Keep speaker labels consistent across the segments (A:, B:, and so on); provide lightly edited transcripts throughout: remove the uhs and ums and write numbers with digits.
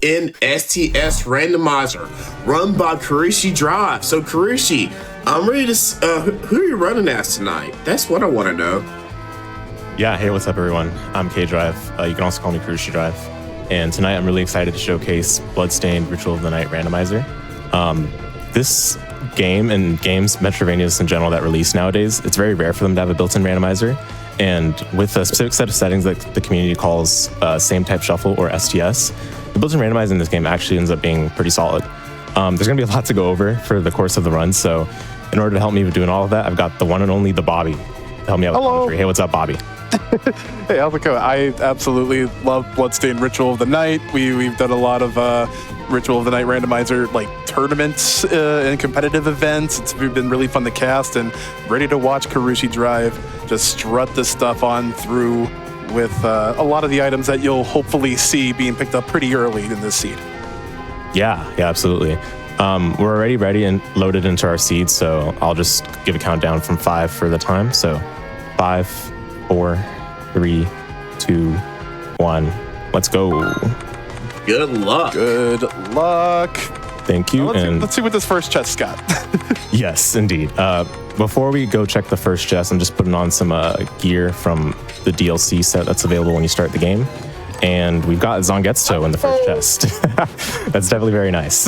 A: in STS randomizer run by kurushiidrive. So Kurushi, I'm ready to. Who are you running as tonight? That's what I want to know.
B: Yeah, hey, what's up, everyone? I'm K-Drive. You can also call me kurushiidrive. And tonight I'm really excited to showcase Bloodstained Ritual of the Night randomizer. This game and games, Metroidvanias in general that release nowadays, it's very rare for them to have a built-in randomizer. And with a specific set of settings that the community calls same type shuffle or STS, the built-in randomizer in this game actually ends up being pretty solid. There's going to be a lot to go over for the course of the run. So in order to help me with doing all of that, I've got the one and only the Bobbeigh to help me out with commentary. Hey, what's up, Bobbeigh?
C: Hey, how's it going? I absolutely love Bloodstained Ritual of the Night. We've done a lot of Ritual of the Night randomizer like tournaments and competitive events. It's been really fun to cast, and ready to watch kurushiidrive just strut this stuff on through with a lot of the items that you'll hopefully see being picked up pretty early in this seed.
B: Yeah, absolutely. We're already ready and loaded into our seeds, so I'll just give a countdown from 5 for the time. So 5, 4, 3, 2, 1. Let's go.
A: Good luck.
C: Good luck.
B: Thank you.
C: Let's see what this first chest's got.
B: Yes, indeed. Before we go check the first chest, I'm just putting on some gear from the DLC set that's available when you start the game. And we've got Zangetsu in the first chest. That's definitely very nice.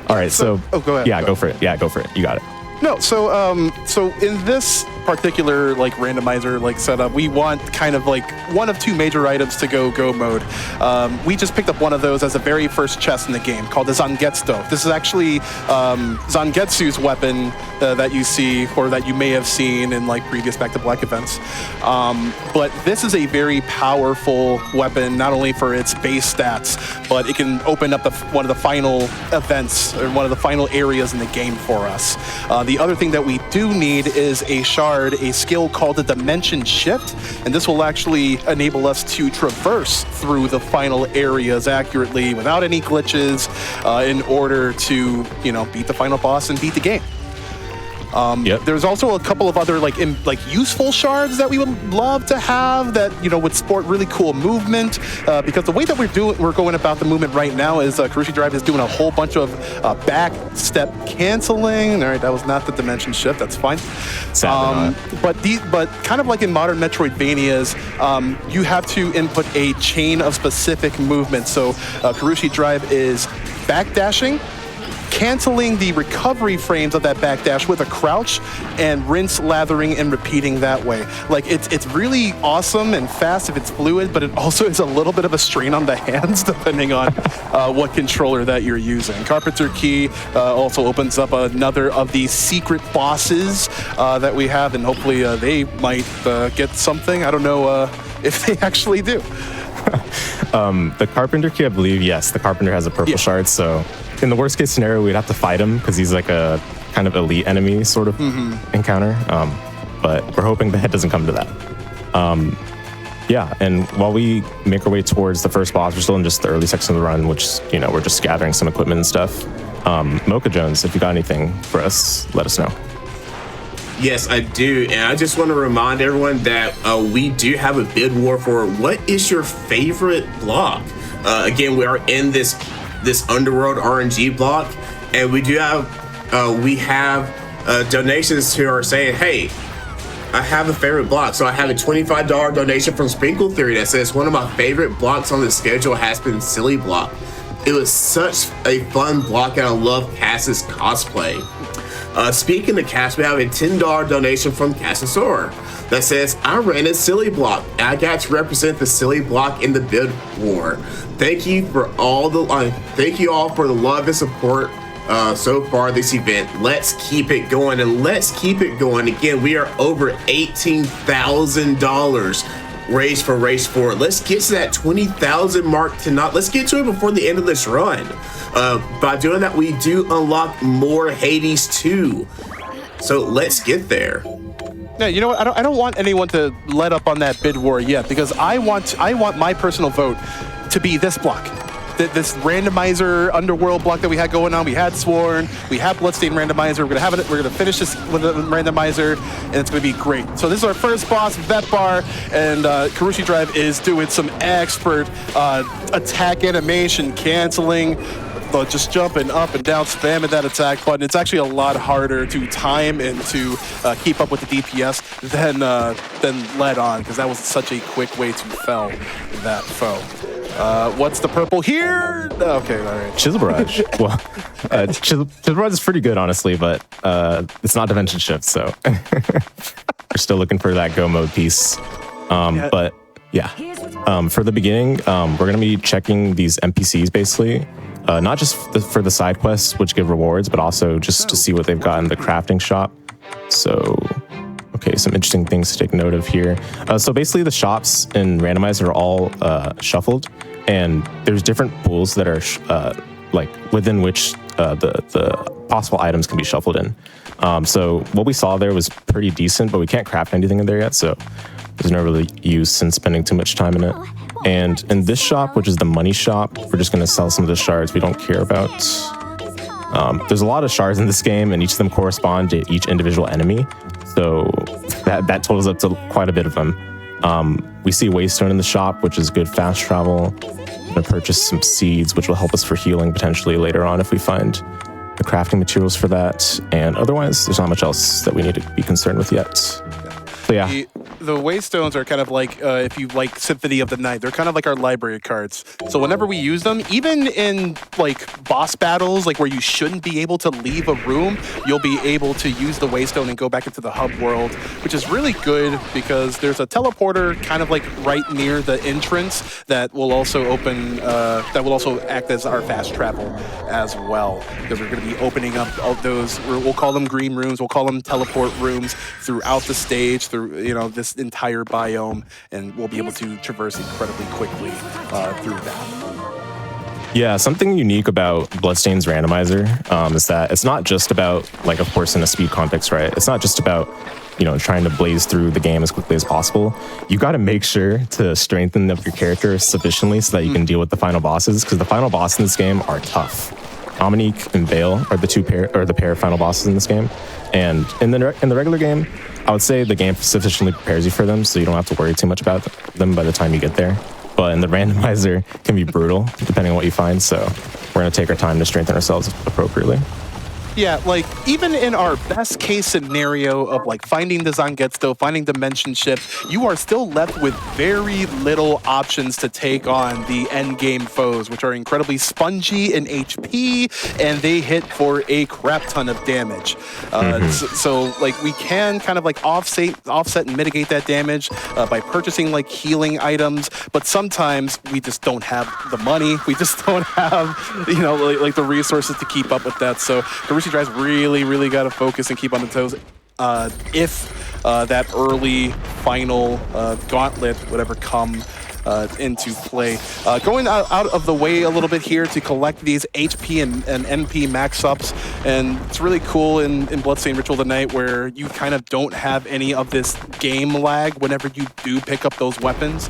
B: All right, so
C: go ahead.
B: Yeah, go for it. Yeah, go for it. You got it.
C: No, so in this particular like randomizer like setup, we want kind of like one of two major items to go mode. We just picked up one of those as the very first chest in the game called the Zangetsu. This is actually Zangetsu's weapon that you see or that you may have seen in like previous Back to Black events. But this is a very powerful weapon, not only for its base stats, but it can open up one of the final events or one of the final areas in the game for us. The other thing that we do need is a shard, a skill called the Dimension Shift, and this will actually enable us to traverse through the final areas accurately without any glitches in order to, beat the final boss and beat the game. There's also a couple of other like useful shards that we would love to have that would sport really cool movement because the way that we're going about the movement right now is kurushiidrive is doing a whole bunch of back step canceling. All right, that was not the dimension shift. That's fine. But kind of like in modern Metroidvanias, you have to input a chain of specific movements. So kurushiidrive is backdashing, canceling the recovery frames of that backdash with a crouch, and rinse, lathering, and repeating that way. Like it's really awesome and fast if it's fluid, but it also is a little bit of a strain on the hands depending on what controller that you're using. Carpenter Key also opens up another of these secret bosses that we have, and hopefully they might get something. I don't know if they actually do.
B: The Carpenter Key, I believe, yes, the Carpenter has a purple shard, so in the worst case scenario, we'd have to fight him because he's like a kind of elite enemy sort of encounter. But we're hoping that it doesn't come to that. And while we make our way towards the first boss, we're still in just the early section of the run, which, we're just gathering some equipment and stuff. Mocha Jones, if you got anything for us, let us know.
A: Yes, I do. And I just want to remind everyone that we do have a bid war for what is your favorite block. Again, we are in this Underworld RNG block, and we do have donations who are saying, hey, I have a favorite block. So I have a $25 donation from Sprinkle Theory that says one of my favorite blocks on the schedule has been Silly Block. It was such a fun block, and I love Cass's cosplay. Speaking of Cass, we have a $10 donation from Cassasor that says, I ran a Silly Block, and I got to represent the Silly Block in the bid war. Thank you all for the love and support so far this event. Let's keep it going, and let's keep it going. Again, we are over $18,000 raised for Race 4. Let's get to that 20,000 mark tonight. Let's get to it before the end of this run. By doing that, we do unlock more Hades 2. So let's get there.
C: Yeah, you know what? I don't want anyone to let up on that bid war yet, because I want my personal vote to be this block. this randomizer underworld block that we had going on. We had Sworn, we had Bloodstained randomizer. We're gonna have it. We're gonna finish this with a randomizer, and it's gonna be great. So this is our first boss, Vet Bar, and kurushiidrive is doing some expert attack animation canceling. Just jumping up and down, spamming that attack button. It's actually a lot harder to time and to keep up with the DPS than lead on, because that was such a quick way to fell that foe. What's the purple here? Okay, all right.
B: Chisel Barrage. Well, Chisel Barrage is pretty good, honestly, but it's not Dimension Shift, so we're still looking for that go mode piece. But yeah, for the beginning, we're going to be checking these NPCs basically. Not just for the side quests, which give rewards, but also just to see what they've got in the crafting shop. So, okay, some interesting things to take note of here. So basically the shops in Randomizer are all shuffled, and there's different pools that are like within which the possible items can be shuffled in. So what we saw there was pretty decent, but we can't craft anything in there yet, so there's no really use in spending too much time in it. And in this shop, which is the money shop, we're just going to sell some of the shards we don't care about. There's a lot of shards in this game, and each of them correspond to each individual enemy. So that totals up to quite a bit of them. We see Waystone in the shop, which is good fast travel. I'm going to purchase some seeds, which will help us for healing potentially later on if we find the crafting materials for that. And otherwise, there's not much else that we need to be concerned with yet. So yeah.
C: The Waystones are kind of like, if you like Symphony of the Night, they're kind of like our library cards. So whenever we use them, even in like boss battles, like where you shouldn't be able to leave a room, you'll be able to use the Waystone and go back into the hub world, which is really good because there's a teleporter kind of like right near the entrance that will also open, that will also act as our fast travel as well. Because we're going to be opening up all those, we'll call them green rooms, we'll call them teleport rooms throughout the stage, through, you know, this entire biome, and we'll be able to traverse incredibly quickly through that.
B: Yeah, something unique about Bloodstained's randomizer is that it's not just about, like, of course, in a speed context, right? It's not just about, you know, trying to blaze through the game as quickly as possible. You got to make sure to strengthen up your character sufficiently so that you can deal with the final bosses, because the final boss in this game are tough. Dominique and Vale are the pair of final bosses in this game, and in the regular game, I would say the game sufficiently prepares you for them, so you don't have to worry too much about them by the time you get there. But in the randomizer, it can be brutal, depending on what you find, so we're going to take our time to strengthen ourselves appropriately.
C: Yeah, like, even in our best case scenario of, like, finding the Zangetsu, finding Dimension Shift, you are still left with very little options to take on the end game foes, which are incredibly spongy in HP, and they hit for a crap ton of damage. So, like, we can kind of, like, offset and mitigate that damage by purchasing, like, healing items, but sometimes we just don't have the money. We just don't have, you know, like the resources to keep up with that. So, Drive's really got to focus and keep on the toes. If that early final gauntlet would ever come into play. Going out of the way a little bit here to collect these HP and NP max ups, and it's really cool in Bloodstained Ritual of the Night where you kind of don't have any of this game lag whenever you do pick up those weapons.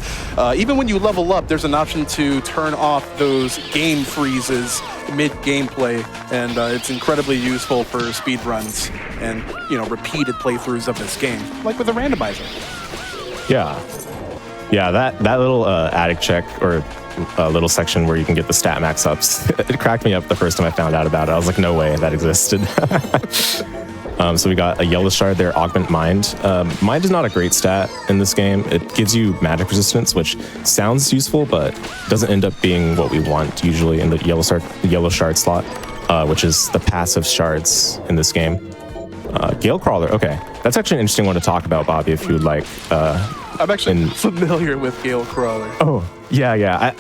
C: Even when you level up, there's an option to turn off those game freezes mid-gameplay, and it's incredibly useful for speedruns and, you know, repeated playthroughs of this game, like with a randomizer.
B: Yeah, that little attic check, or little section where you can get the stat max ups, it cracked me up the first time I found out about it. I was like, no way that existed. So we got a yellow shard there, Augment Mind. Mind is not a great stat in this game. It gives you magic resistance, which sounds useful, but doesn't end up being what we want usually in the yellow shard slot, which is the passive shards in this game. Gale Crawler, okay. That's actually an interesting one to talk about, Bobby, if you would like.
C: I'm actually familiar with Gale Crawler.
B: Oh, yeah.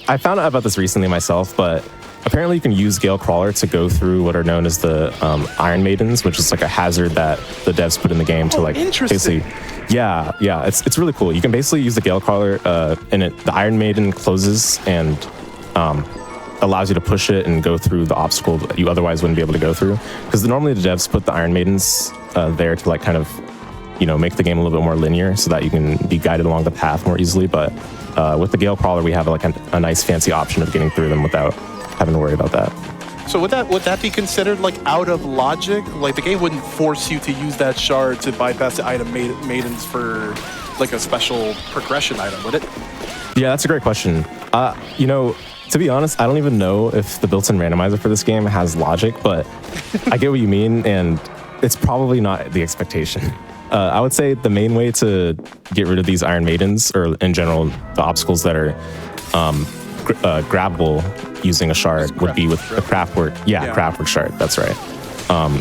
B: I found out about this recently myself, but apparently you can use Gale Crawler to go through what are known as the Iron Maidens, which is like a hazard that the devs put in the game to, like, basically. Yeah, it's really cool. You can basically use the Gale Crawler, and the Iron Maiden closes and allows you to push it and go through the obstacle that you otherwise wouldn't be able to go through. Because normally the devs put the Iron Maidens there to, like, kind of, you know, make the game a little bit more linear so that you can be guided along the path more easily. But With the Gale Crawler, we have like a nice fancy option of getting through them without having to worry about that.
C: So would that be considered like out of logic? Like the game wouldn't force you to use that shard to bypass the item maidens for like a special progression item, would it?
B: Yeah, that's a great question. You know, to be honest, I don't even know if the built-in randomizer for this game has logic, but I get what you mean, and it's probably not the expectation. I would say the main way to get rid of these Iron Maidens, or in general, the obstacles that are grabbable using a shard, would be with the Craftwork. Yeah, Craftwork shard, that's right.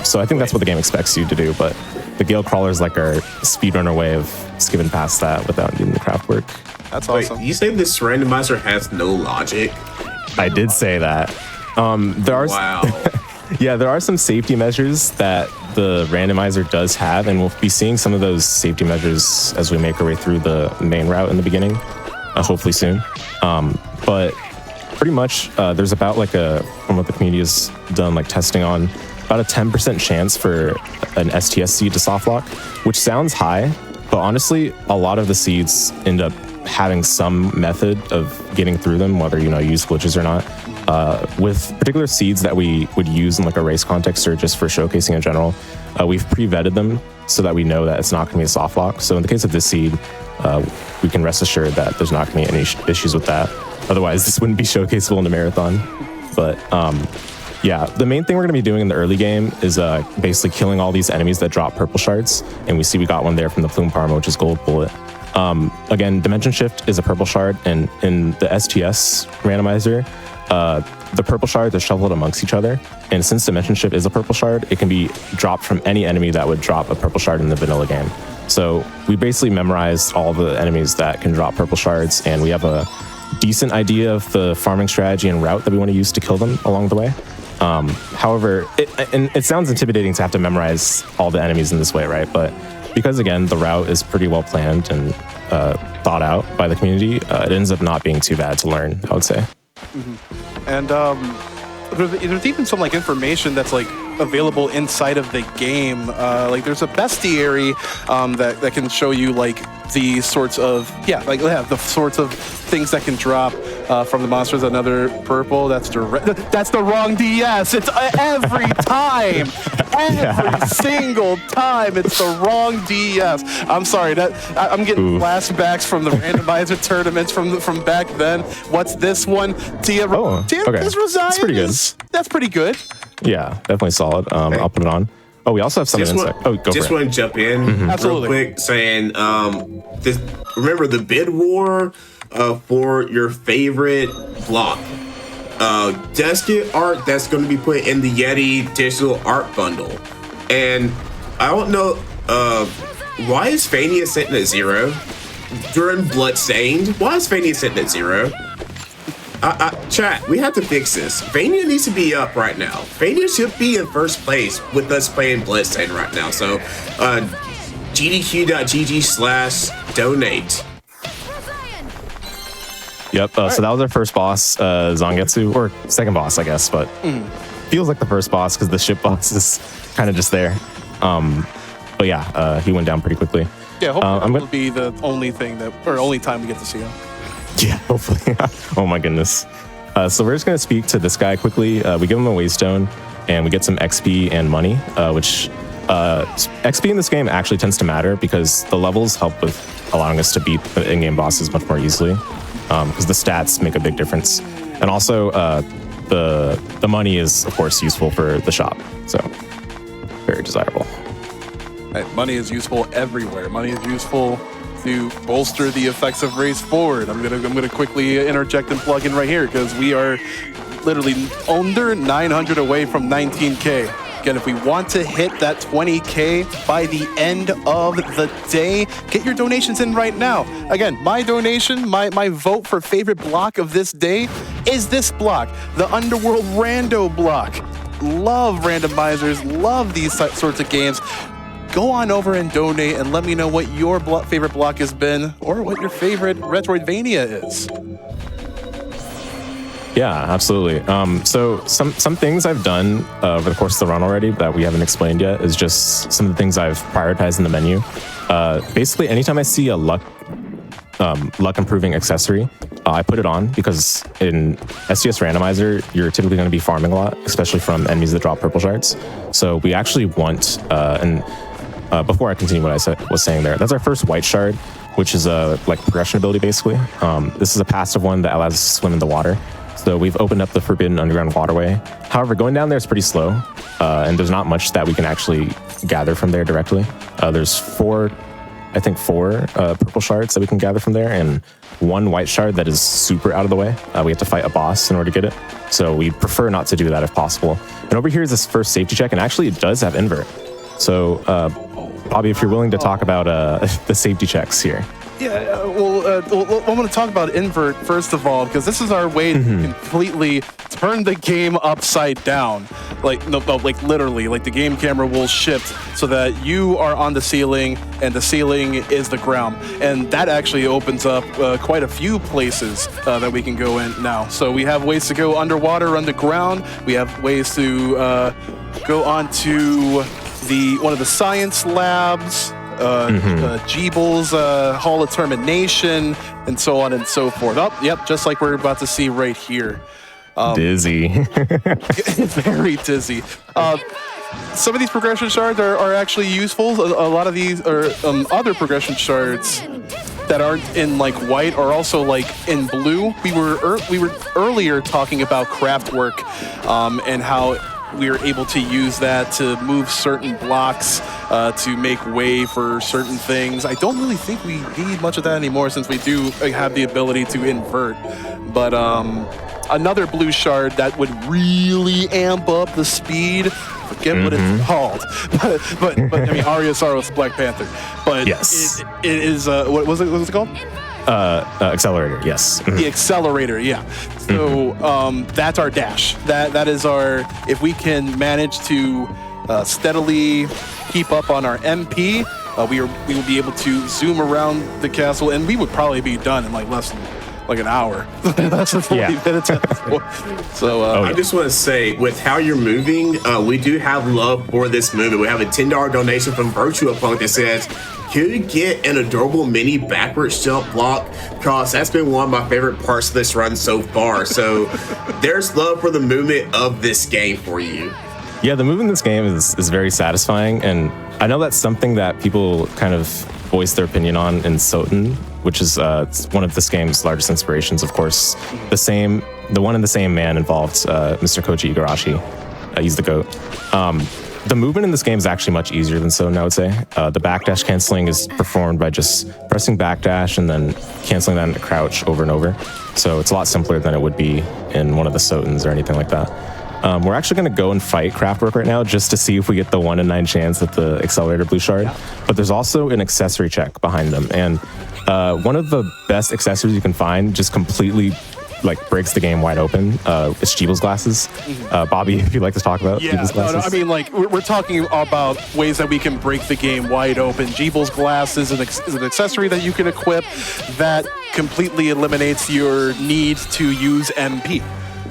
B: So I think that's what the game expects you to do, but the Gale Crawler is like our speedrunner way of skipping past that without needing the Craftwork.
C: That's awesome.
A: Wait, you say this randomizer has no logic?
B: I did say that. There are
A: Wow.
B: Yeah, there are some safety measures that the randomizer does have, and we'll be seeing some of those safety measures as we make our way through the main route in the beginning, hopefully soon. But pretty much, there's about like from what the community has done, like testing on, about a 10% chance for an STS seed to soft lock, which sounds high, but honestly, a lot of the seeds end up having some method of getting through them, whether use glitches or not. With particular seeds that we would use in like a race context or just for showcasing in general, we've pre-vetted them so that we know that it's not going to be a soft lock. So in the case of this seed, we can rest assured that there's not going to be any issues with that. Otherwise, this wouldn't be showcaseable in a marathon. But yeah, the main thing we're going to be doing in the early game is basically killing all these enemies that drop purple shards. And we see we got one there from the Plume Parma, which is Gold Bullet. Again, Dimension Shift is a purple shard, and in the STS randomizer, the purple shards are shuffled amongst each other. And since Dimension Shift is a purple shard, it can be dropped from any enemy that would drop a purple shard in the vanilla game. So we basically memorized all the enemies that can drop purple shards, and we have a decent idea of the farming strategy and route that we want to use to kill them along the way. However, it sounds intimidating to have to memorize all the enemies in this way, right? But because, again, the route is pretty well planned and thought out by the community, it ends up not being too bad to learn, I would say.
C: Mm-hmm. And there's even some like information that's like available inside of the game. Like there's a bestiary that can show you like the sorts of the sorts of things that can drop from the monsters. Another purple. That's the wrong DS. It's every time, every single time. It's the wrong DS. I'm sorry. I'm getting flashbacks from the randomizer tournaments from back then. What's this one? Tia
B: okay.
C: This Rosiah.
B: That's pretty good.
C: That's pretty good.
B: Yeah, definitely solid. I'll put it on. Oh, we also have some insect. Oh, go for it.
A: Just want to jump in real quick, saying remember the bid war for your favorite block. Just get art that's going to be put in the Yeti digital art bundle. And I don't know why is Fania sitting at 0 during Bloodstained? Why is Fania sitting at 0? Chat, we have to fix this. Fania needs to be up right now. Fania should be in first place with us playing Bloodstained right now. So, gdq.gg/donate.
B: Yep, so that was our first boss, Zangetsu, or second boss, I guess, but feels like the first boss because the ship boss is kind of just there. But yeah, he went down pretty quickly.
C: Yeah, hopefully that'll be the only time we get to see him.
B: Yeah, hopefully. Oh my goodness. So we're just going to speak to this guy quickly. We give him a Waystone, and we get some XP and money, which XP in this game actually tends to matter because the levels help with allowing us to beat the in-game bosses much more easily, because the stats make a big difference. And also, the money is, of course, useful for the shop, so very desirable.
C: Money is useful everywhere. Money is useful to bolster the effects of Race Forward. I'm gonna quickly interject and plug in right here because we are literally under 900 away from 19K. Again, if we want to hit that 20K by the end of the day, get your donations in right now. Again, my donation, my vote for favorite block of this day is this block, the Underworld Rando block. Love randomizers, love these sorts of games. Go on over and donate and let me know what your favorite block has been or what your favorite Retroidvania is.
B: Yeah, absolutely. So some things I've done over the course of the run already that we haven't explained yet is just some of the things I've prioritized in the menu. Basically, anytime I see a luck luck improving accessory. I put it on because in STS randomizer, you're typically going to be farming a lot, especially from enemies that drop purple shards. So we actually want, before I continue what I was saying there, that's our first white shard, which is a like progression ability basically. This is a passive one that allows us to swim in the water. So we've opened up the forbidden underground waterway. However, going down there is pretty slow, and there's not much that we can actually gather from there directly. There's four purple shards that we can gather from there, and one white shard that is super out of the way. We have to fight a boss in order to get it. So we prefer not to do that if possible. And over here is this first safety check, and actually it does have invert. So Bobby, if you're willing to talk about the safety checks here.
C: Yeah, well, I'm going to talk about invert first of all, because this is our way to completely turn the game upside down. Like, no, like literally, like the game camera will shift so that you are on the ceiling and the ceiling is the ground. And that actually opens up quite a few places that we can go in now. So we have ways to go underwater, underground. We have ways to go onto one of the science labs. Jeeble's Hall of Termination, and so on and so forth. Oh, yep, just like we're about to see right here.
B: Dizzy.
C: Very dizzy. Some of these progression shards are actually useful. A lot of these are other progression shards that aren't in like white are also like in blue. We were earlier talking about craft work and how we are able to use that to move certain blocks to make way for certain things. I don't really think we need much of that anymore since we do have the ability to invert. But another blue shard that would really amp up the speed, forget what it's called. but I mean, Arya Saros Black Panther. But
B: yes,
C: it is, what was it called?
B: Accelerator, yes.
C: The accelerator, yeah. So that's our dash. That is our, if we can manage to steadily keep up on our MP, we will be able to zoom around the castle, and we would probably be done in like less than like an hour. That's 40 minutes at this point. So
A: I just want to say, with how you're moving, we do have love for this movie. We have a $10 donation from Virtua Punk that says, could you get an adorable mini backwards jump block? Because that's been one of my favorite parts of this run so far. So there's love for the movement of this game for you.
B: Yeah, the movement in this game is very satisfying, and I know that's something that people kind of voice their opinion on in Soten, which is one of this game's largest inspirations, of course. The one and the same man involved, Mr. Koji Igarashi. He's the GOAT. The movement in this game is actually much easier than Soten, I would say. The backdash canceling is performed by just pressing backdash and then canceling that into crouch over and over. So it's a lot simpler than it would be in one of the Sotens or anything like that. We're actually going to go and fight Craftwork right now just to see if we get the 1 in 9 chance at the Accelerator Blue Shard. Yeah. But there's also an accessory check behind them. And one of the best accessories you can find just completely breaks the game wide open. It's Jeeble's glasses. Bobby, if you'd like to talk about Jeeble's glasses.
C: No, I mean, like, we're talking about ways that we can break the game wide open. Jeeble's glasses is an accessory that you can equip that completely eliminates your need to use MP.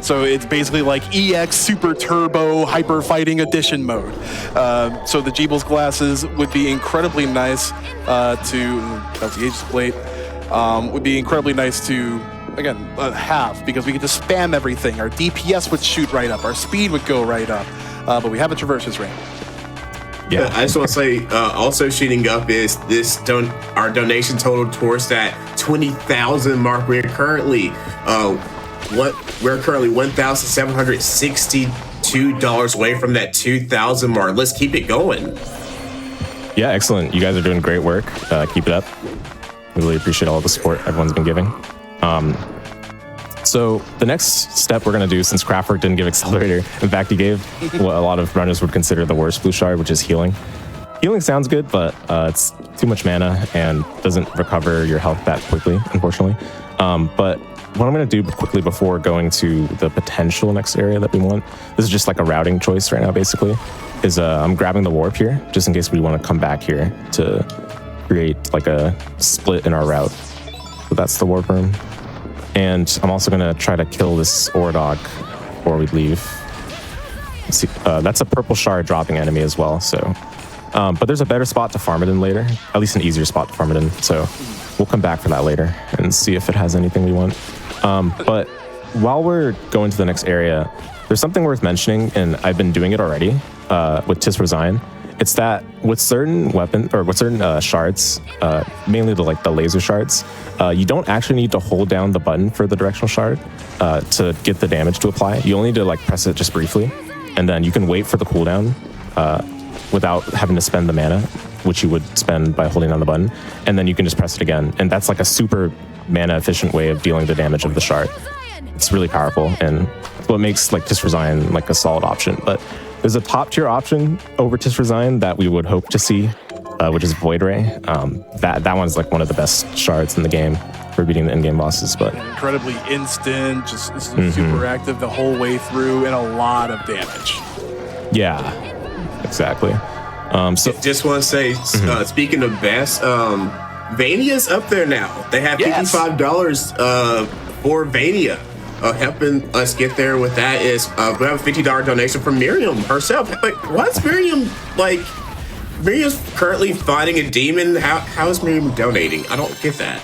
C: So it's basically like EX Super Turbo Hyper Fighting Edition mode. So the Jeeble's glasses would be incredibly nice that was the Aegis plate, would be incredibly nice to, again, have, because we could just spam everything. Our DPS would shoot right up, our speed would go right up, but we have a traverses range.
A: Yeah, I just want to say, also shooting up is our donation total towards that 20,000 mark. We're currently $1,762 away from that 2,000 mark. Let's keep it going.
B: Yeah, excellent. You guys are doing great work. Keep it up. We really appreciate all the support everyone's been giving. So the next step we're going to do, since Craftwork didn't give Accelerator, in fact, he gave what a lot of runners would consider the worst blue shard, which is healing. Healing sounds good, but it's too much mana and doesn't recover your health that quickly, unfortunately. But what I'm going to do quickly before going to the potential next area that we want, this is just like a routing choice right now, basically, is I'm grabbing the warp here, just in case we want to come back here to create like a split in our route. So that's the warp room. And I'm also going to try to kill this ore dog before we leave. Let's see, that's a purple shard dropping enemy as well. So, but there's a better spot to farm it in later, at least an easier spot to farm it in. So we'll come back for that later and see if it has anything we want. But while we're going to the next area, there's something worth mentioning, and I've been doing it already with Tis Resign. It's that with certain shards, mainly the laser shards, you don't actually need to hold down the button for the directional shard to get the damage to apply. You only need to press it just briefly, and then you can wait for the cooldown without having to spend the mana, which you would spend by holding down the button, and then you can just press it again. And that's a super mana efficient way of dealing the damage of the shard. It's really powerful, and what makes Tis Resign a solid option. But there's a top tier option over Tis Resign that we would hope to see, which is Void Ray. That one's one of the best shards in the game for beating the in-game bosses. But
C: incredibly instant, just super active the whole way through, and a lot of damage.
B: Yeah, exactly. So
A: just want to say, speaking of best, Vania's up there now. They have $55 for Vania. Helping us get there with that is we have a $50 donation from Miriam herself. What's Miriam Miriam's currently fighting a demon. How is Miriam donating? I don't get that.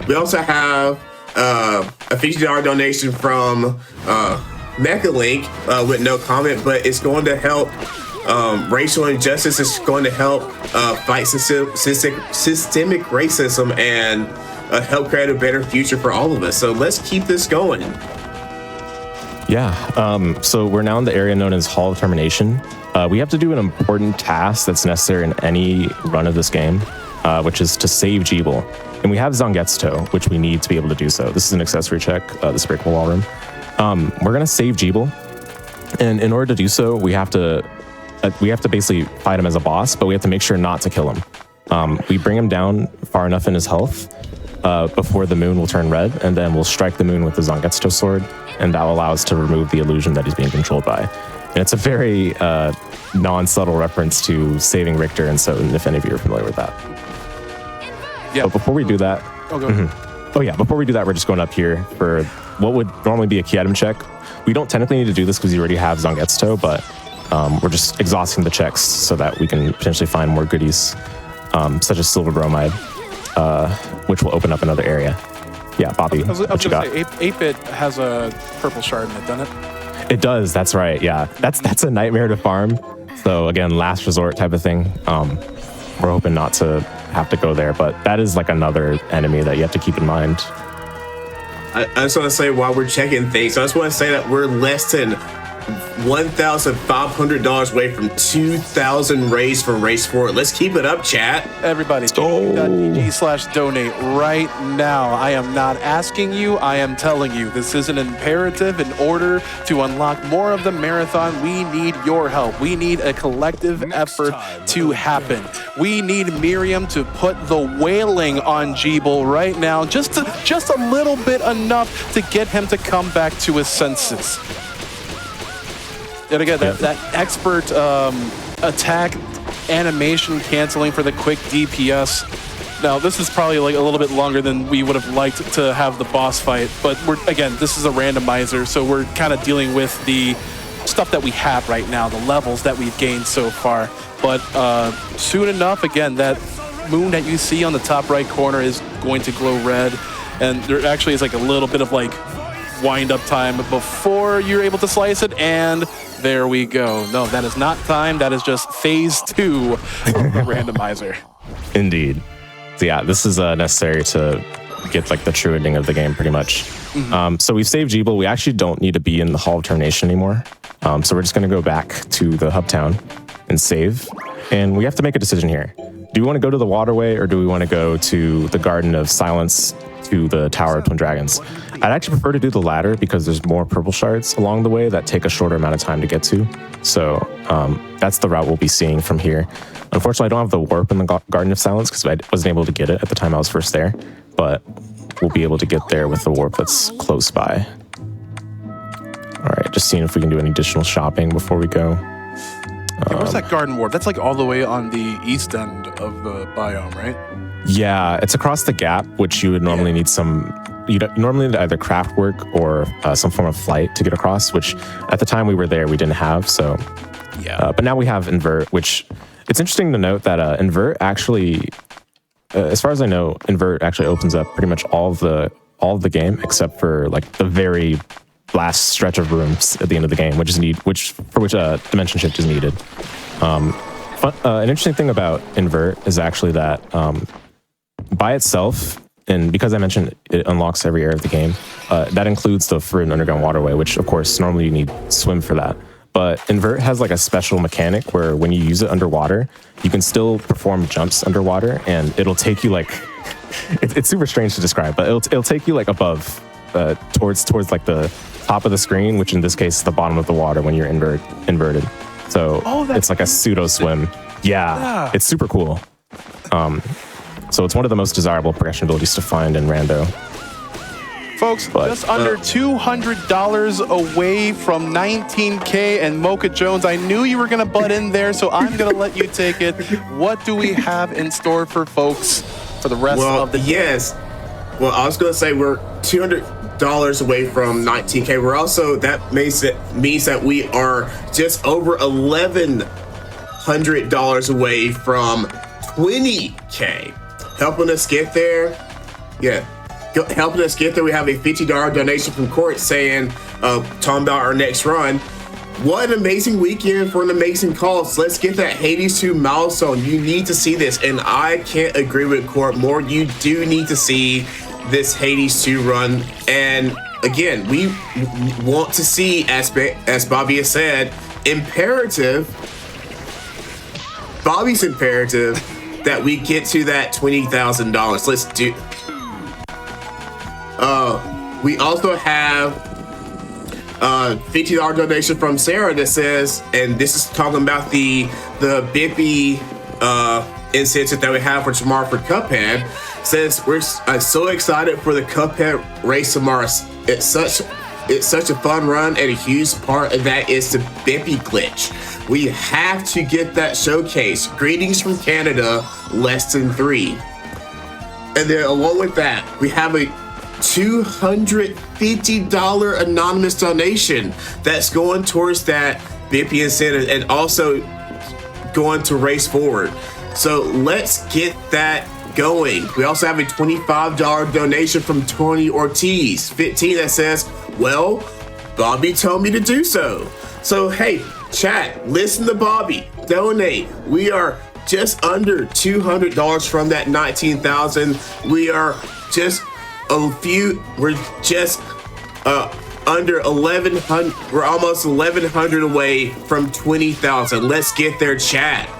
A: We also have a $50 donation from Mechalink with no comment, but it's going to help racial injustice. It's going to help fight systemic racism and help create a better future for all of us. So let's keep this going.
B: Yeah. So we're now in the area known as Hall of Termination. We have to do an important task that's necessary in any run of this game, which is to save Jeeble. And we have Zangetsuto, which we need to be able to do so. This is an accessory check, the Breakable Wall Room. We're going to save Jeeble. And in order to do so, we have to basically fight him as a boss, but we have to make sure not to kill him. We bring him down far enough in his health before the moon will turn red, and then we'll strike the moon with the Zangetsuto sword, and that will allow us to remove the illusion that he's being controlled by. And it's a very non-subtle reference to saving Richter and Soten, if any of you are familiar with that. Yeah. But before we do that, before we do that, we're just going up here for what would normally be a key item check. We don't technically need to do this because you already have Zangetsuto, but we're just exhausting the checks so that we can potentially find more goodies, such as silver bromide, which will open up another area. Yeah, Bobby, what you got?
C: 8-bit has a purple shard in it, doesn't it?
B: It does, that's right, yeah. That's a nightmare to farm. So again, last resort type of thing. We're hoping not to have to go there, but that is another enemy that you have to keep in mind.
A: I just want to say while we're checking things, I just want to say that we're less than $1,500 away from 2,000 raised for Race 4. Let's keep it up, chat.
C: Everybody, GG.GG/donate right now. I am not asking you, I am telling you. This is an imperative. In order to unlock more of the marathon, we need your help. We need a collective effort to happen. We need Miriam to put the wailing on Jeeble right now, just a little bit enough to get him to come back to his senses. And again, that expert attack animation canceling for the quick DPS. Now, this is probably a little bit longer than we would have liked to have the boss fight, but this is a randomizer, so we're kind of dealing with the stuff that we have right now, the levels that we've gained so far. But soon enough, again, that moon that you see on the top right corner is going to glow red, and there actually is a little bit of wind-up time before you're able to slice it, and there we go. No, that is not time. That is just phase 2 of the randomizer.
B: Indeed. So yeah, this is necessary to get the true ending of the game, pretty much. So we've saved Jeeble. We actually don't need to be in the Hall of Termination anymore. So we're just going to go back to the hub town and save. And we have to make a decision here. Do we want to go to the waterway, or do we want to go to the Garden of Silence to the Tower of Twin Dragons? I'd actually prefer to do the latter because there's more purple shards along the way that take a shorter amount of time to get to. So that's the route we'll be seeing from here. Unfortunately, I don't have the warp in the Garden of Silence because I wasn't able to get it at the time I was first there, but we'll be able to get there with the warp that's close by. All right, just seeing if we can do any additional shopping before we go.
C: Where's that garden warp? That's all the way on the east end of the biome, right?
B: Yeah, it's across the gap, which you would normally need some... You normally need either craft work or some form of flight to get across, which at the time we were there, we didn't have. So, yeah. But now we have Invert, which it's interesting to note that Invert actually as far as I know, invert actually opens up pretty much all of the game except for like the very last stretch of rooms at the end of the game, which dimension shift is needed. An interesting thing about invert is actually that by itself, and because I mentioned it unlocks every area of the game, that includes the Forbidden Underground Waterway, which of course normally you need swim for that. But invert has like a special mechanic where when you use it underwater, you can still perform jumps underwater, and it'll take you like it's super strange to describe, but it'll take you like above, towards like the top of the screen, which in this case is the bottom of the water when you're inverted. So it's like a pseudo swim. Yeah, it's super cool. So it's one of the most desirable progression abilities to find in Rando.
C: Folks, just under $200 away from 19K, and Mocha Jones, I knew you were going to butt in there, so I'm going to let you take it. What do we have in store for folks for the rest of the day?
A: Yes. Well, I was going to say we're $200 away from 19K. We're also, that means that we are just over $1,100 away from 20K. Helping us get there. Yeah. Helping us get there, we have a $50 donation from Court saying, talking about our next run. What an amazing weekend for an amazing cause. Let's get that Hades 2 milestone. You need to see this, and I can't agree with Court more. You do need to see this Hades 2 run. And again, we want to see, as Bobbeigh has said, Bobbeigh's imperative that we get to that $20,000. Let's do. We also have a $50 donation from Sarah that says, and this is talking about the Bippy incentive that we have for tomorrow for Cuphead. Says we're so excited for the Cuphead race tomorrow. It's such a fun run, and a huge part of that is the Bippy glitch. We have to get that showcase. Greetings from Canada, less than 3. And then along with that, we have a $250 anonymous donation that's going towards that Bippy incentive and also going to race forward. So let's get that going. We also have a $25 donation from Tony Ortiz 15 that says, well, Bobbeigh told me to do so. So hey, chat, listen to Bobbeigh, donate. We are just under $200 from that 19,000. We are just we're just under 1,100. We're almost 1,100 away from 20,000. Let's get there, chat.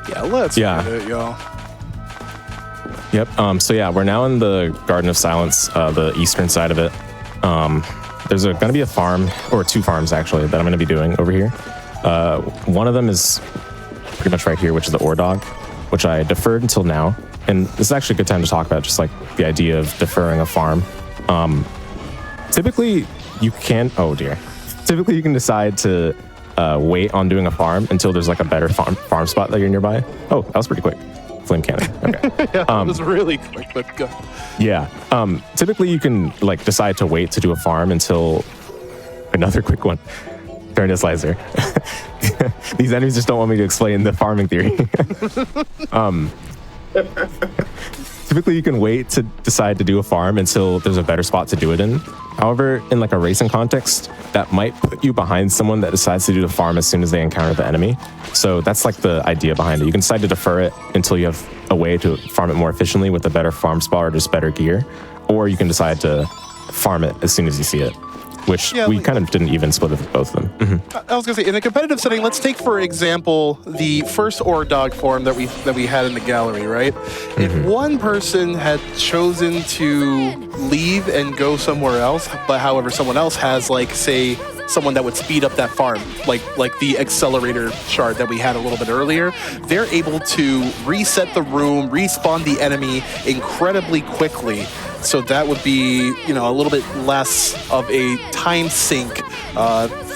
C: Yeah, let's get it, y'all.
B: Yep. So yeah, we're now in the Garden of Silence, the eastern side of it. There's going to be a farm, or 2 farms actually, that I'm going to be doing over here. One of them is pretty much right here, which is the Ore Dog, which I deferred until now. And this is actually a good time to talk about just like the idea of deferring a farm. Typically you can decide to wait on doing a farm until there's like a better farm spot that you're nearby. Oh, that was pretty quick. Flame cannon. Okay.
C: Yeah, that was really quick, but go.
B: Yeah. Typically you can like decide to wait to do a farm until another quick one. Turn to slicer. These enemies just don't want me to explain the farming theory. Typically you can wait to decide to do a farm until there's a better spot to do it in. However, in like a racing context, that might put you behind someone that decides to do the farm as soon as they encounter the enemy. So that's like the idea behind it. You can decide to defer it until you have a way to farm it more efficiently with a better farm spot or just better gear, or you can decide to farm it as soon as you see it, which we kind of didn't even split it with both of them. Mm-hmm.
C: I was going to say, in a competitive setting, let's take, for example, the first Ore Dog form that we had in the gallery, right? Mm-hmm. If one person had chosen to leave and go somewhere else, but however someone else has, like, say, someone that would speed up that farm, like the accelerator shard that we had a little bit earlier, they're able to reset the room, respawn the enemy incredibly quickly. So that would be, a little bit less of a time sink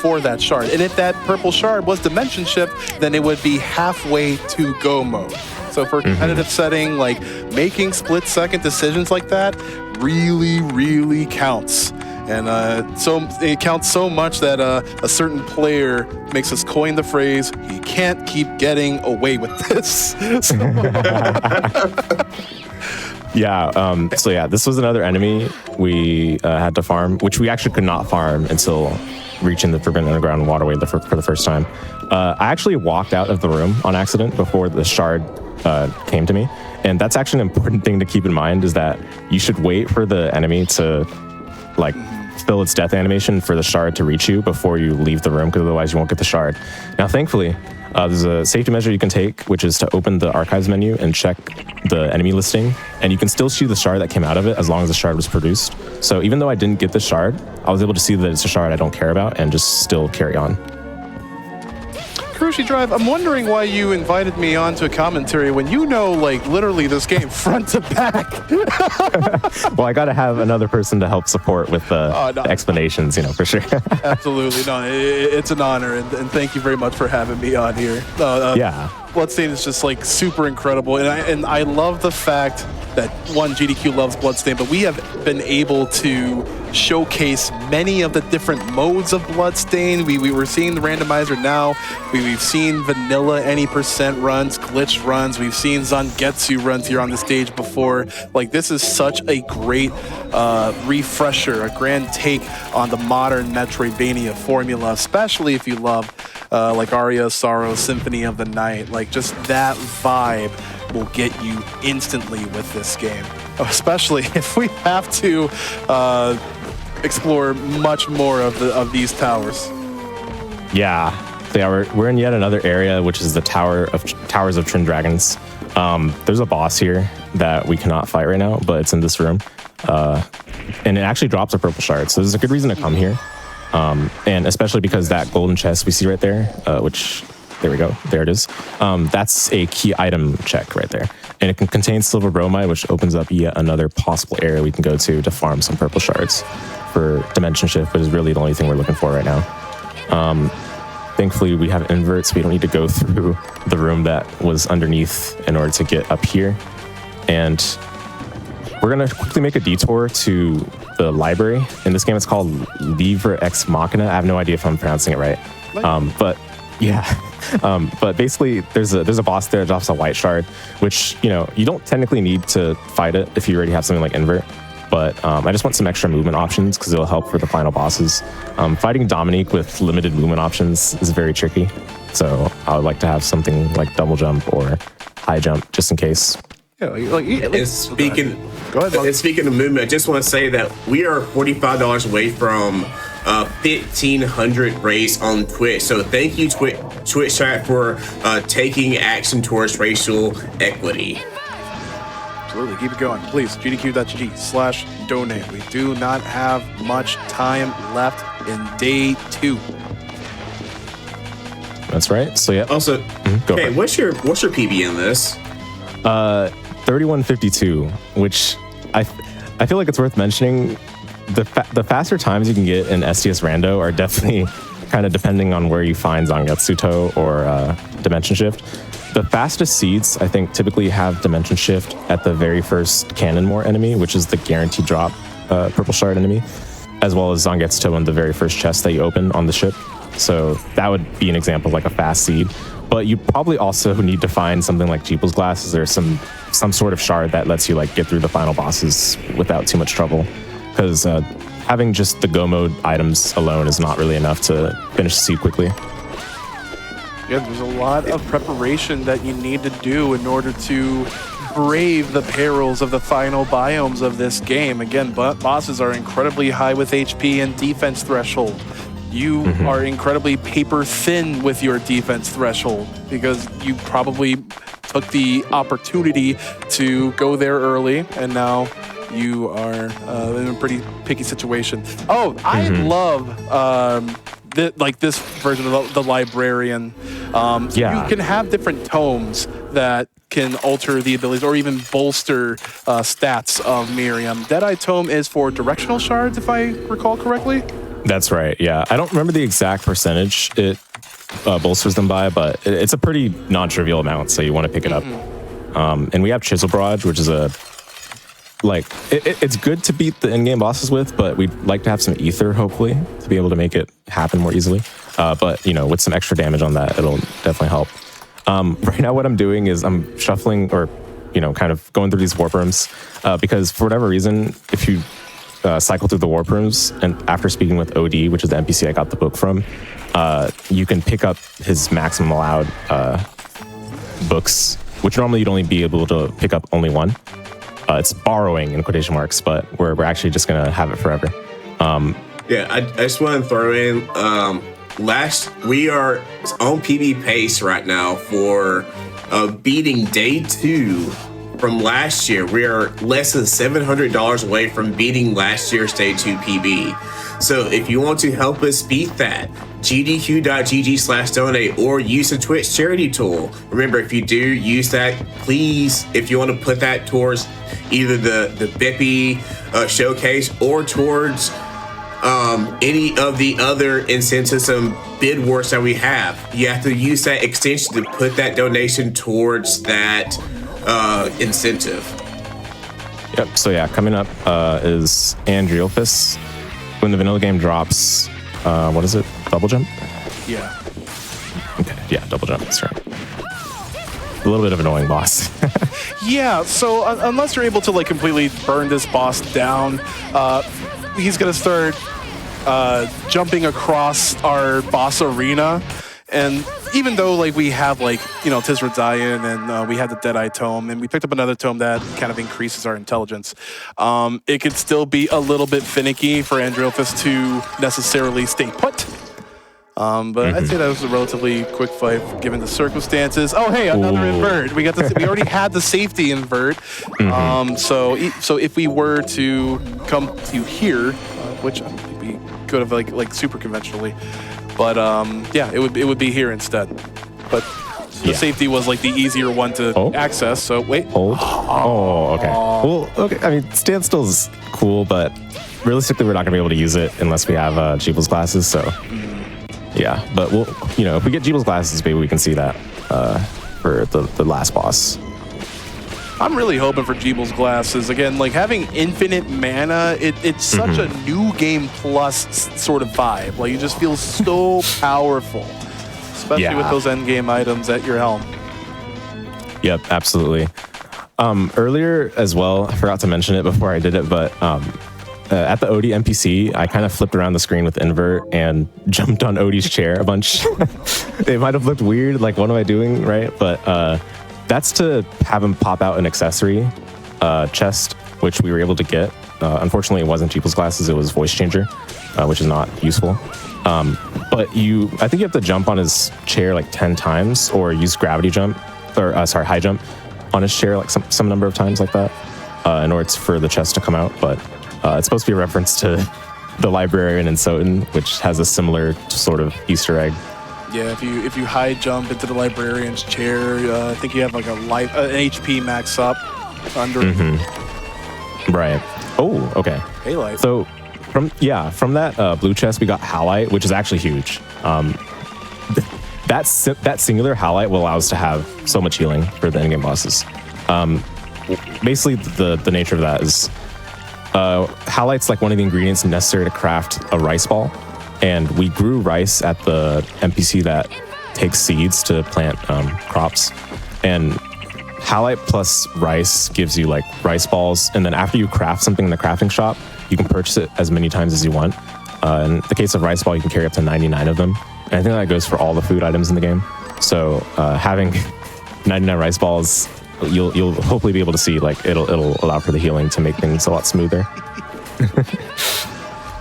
C: for that shard. And if that purple shard was dimension shift, then it would be halfway to go mode. So for a competitive setting, like making split-second decisions like that really, really counts. And so it counts so much that a certain player makes us coin the phrase, "You can't keep getting away with this."
B: So yeah, this was another enemy we had to farm, which we actually could not farm until reaching the Forbidden Underground waterway for the first time. I actually walked out of the room on accident before the shard came to me. And that's actually an important thing to keep in mind, is that you should wait for the enemy to like fill its death animation for the shard to reach you before you leave the room, because otherwise you won't get the shard. Now, thankfully, there's a safety measure you can take, which is to open the archives menu and check the enemy listing, and you can still see the shard that came out of it as long as the shard was produced. So even though I didn't get the shard, I was able to see that it's a shard I don't care about and just still carry on.
C: kurushiidrive, I'm wondering why you invited me onto a commentary when you know, like, literally this game front to back.
B: Well, I got to have another person to help support with the explanations, for sure.
C: Absolutely. No, it's an honor, and thank you very much for having me on here.
B: Yeah.
C: Bloodstained is just like super incredible, and I love the fact that GDQ loves Bloodstained, but we have been able to showcase many of the different modes of Bloodstained. We were seeing the randomizer now. We've seen vanilla any percent runs, glitch runs. We've seen Zangetsu runs here on the stage before. Like, this is such a great refresher, a grand take on the modern Metroidvania formula, especially if you love like Aria of Sorrow, Symphony of the Night. Like, just that vibe will get you instantly with this game, especially if we have to explore much more of these towers.
B: Yeah, we're in yet another area, which is the Towers of Twin Dragons. There's a boss here that we cannot fight right now, but it's in this room, and it actually drops a purple shard, so there's a good reason to come here, and especially because that golden chest we see right there, which, there we go, there it is, that's a key item check right there, and it can contain silver bromide, which opens up yet another possible area we can go to farm some purple shards for dimension shift, which is really the only thing we're looking for right now. Thankfully, we have inverts, so we don't need to go through the room that was underneath in order to get up here. And we're going to quickly make a detour to the library. In this game, it's called Livre Ex Machina. I have no idea if I'm pronouncing it right. But yeah. But basically, there's a boss there that drops a white shard, which, you don't technically need to fight it if you already have something like invert. But I just want some extra movement options because it'll help for the final bosses. Fighting Dominique with limited movement options is very tricky. So I would like to have something like double jump or high jump just in case.
A: Go ahead, speaking of movement, I just want to say that we are $45 away from 1,500 race on Twitch. So thank you, Twitch chat, for taking action towards racial equity.
C: Absolutely, keep it going, please. GDQ.gg/donate. We do not have much time left in day 2.
B: That's right. So yeah.
A: Also, okay, what's your PB in this?
B: 3152, which I feel like it's worth mentioning. The faster times you can get in STS Rando are definitely kind of depending on where you find Zangetsuto or Dimension Shift. The fastest seeds, I think, typically have Dimension Shift at the very first Cannon Moor enemy, which is the guaranteed drop purple shard enemy, as well as Zangetsuto in the very first chest that you open on the ship. So that would be an example of like a fast seed. But you probably also need to find something like Jeeple's Glass. There's some sort of shard that lets you like get through the final bosses without too much trouble. Because having just the go mode items alone is not really enough to finish the seed quickly.
C: Yeah, there's a lot of preparation that you need to do in order to brave the perils of the final biomes of this game. Again, bosses are incredibly high with HP and defense threshold. You are incredibly paper thin with your defense threshold because you probably took the opportunity to go there early, and now you are in a pretty picky situation. Oh, I love this version of the librarian. So you can have different tomes that can alter the abilities or even bolster stats of Miriam. Deadeye Tome is for directional shards, if I recall correctly.
B: That's right, yeah. I don't remember the exact percentage it bolsters them by, but it's a pretty non-trivial amount, so you want to pick it up. And we have Chisel Barrage, which is a like it's good to beat the in-game bosses with, but we'd like to have some ether, hopefully, to be able to make it happen more easily. But with some extra damage on that, it'll definitely help. Right now, what I'm doing is I'm shuffling, or kind of going through these warp rooms, because for whatever reason, if you cycle through the warp rooms, and after speaking with OD, which is the NPC I got the book from, you can pick up his maximum allowed books, which normally you'd only be able to pick up only one. It's borrowing in quotation marks, but we're actually just gonna have it forever.
A: I just want to throw in we are on PB pace right now for beating day 2 from last year. We are less than $700 away from beating last year's day 2 PB. So if you want to help us beat that, gdq.gg/donate or use the Twitch charity tool. Remember, if you do use that, please, if you want to put that towards either the Bobbeigh showcase or towards any of the other incentives and bid wars that we have, you have to use that extension to put that donation towards that incentive.
B: Yep. So yeah, coming up is Andreopus. When the vanilla game drops, what is it? Double jump?
C: Yeah.
B: Okay. Yeah, double jump. That's right. A little bit of an annoying boss.
C: Yeah. So unless you're able to like completely burn this boss down, he's gonna start jumping across our boss arena. And even though like we have like Tisra Zion and we had the Deadeye Tome, and we picked up another tome that kind of increases our intelligence, it could still be a little bit finicky for Andreopus to necessarily stay put. But I'd say that was a relatively quick fight given the circumstances. Oh hey, another invert. We already had the safety invert. So if we were to come to here, which we could have like super conventionally. But yeah, it would be here instead. But the safety was like the easier one to access. So wait.
B: Hold. Oh, okay. Well, okay. I mean, standstill is cool, but realistically, we're not gonna be able to use it unless we have Jeebel's glasses. So yeah, but we'll, if we get Jeebel's glasses, maybe we can see that for the last boss.
C: I'm really hoping for Jeebel's glasses. Again, like having infinite mana, it's such a new game plus sort of vibe. Like you just feel so powerful, especially with those end game items at your helm.
B: Yep, absolutely. Earlier as well, I forgot to mention it before I did it, but at the OD NPC, I kind of flipped around the screen with invert and jumped on OD's chair a bunch. It might have looked weird, like what am I doing, right? But that's to have him pop out an accessory chest, which we were able to get. Unfortunately, it wasn't Jeeple's glasses, it was voice changer, which is not useful. But I think you have to jump on his chair like 10 times or use gravity jump, or high jump on his chair like some number of times like that in order for the chest to come out. But it's supposed to be a reference to the librarian in Soten, which has a similar sort of Easter egg.
C: Yeah, if you high jump into the librarian's chair, I think you have like an HP max up under.
B: Right. Oh, okay.
C: Halite.
B: So from that blue chest, we got Halite, which is actually huge. That singular Halite will allow us to have so much healing for the endgame bosses. Basically, the nature of that is Halite's like one of the ingredients necessary to craft a rice ball. And we grew rice at the NPC that takes seeds to plant crops. And Halite plus rice gives you like rice balls. And then after you craft something in the crafting shop, you can purchase it as many times as you want. In the case of rice ball, you can carry up to 99 of them. And I think that goes for all the food items in the game. So having 99 rice balls, you'll hopefully be able to see like it'll allow for the healing to make things a lot smoother.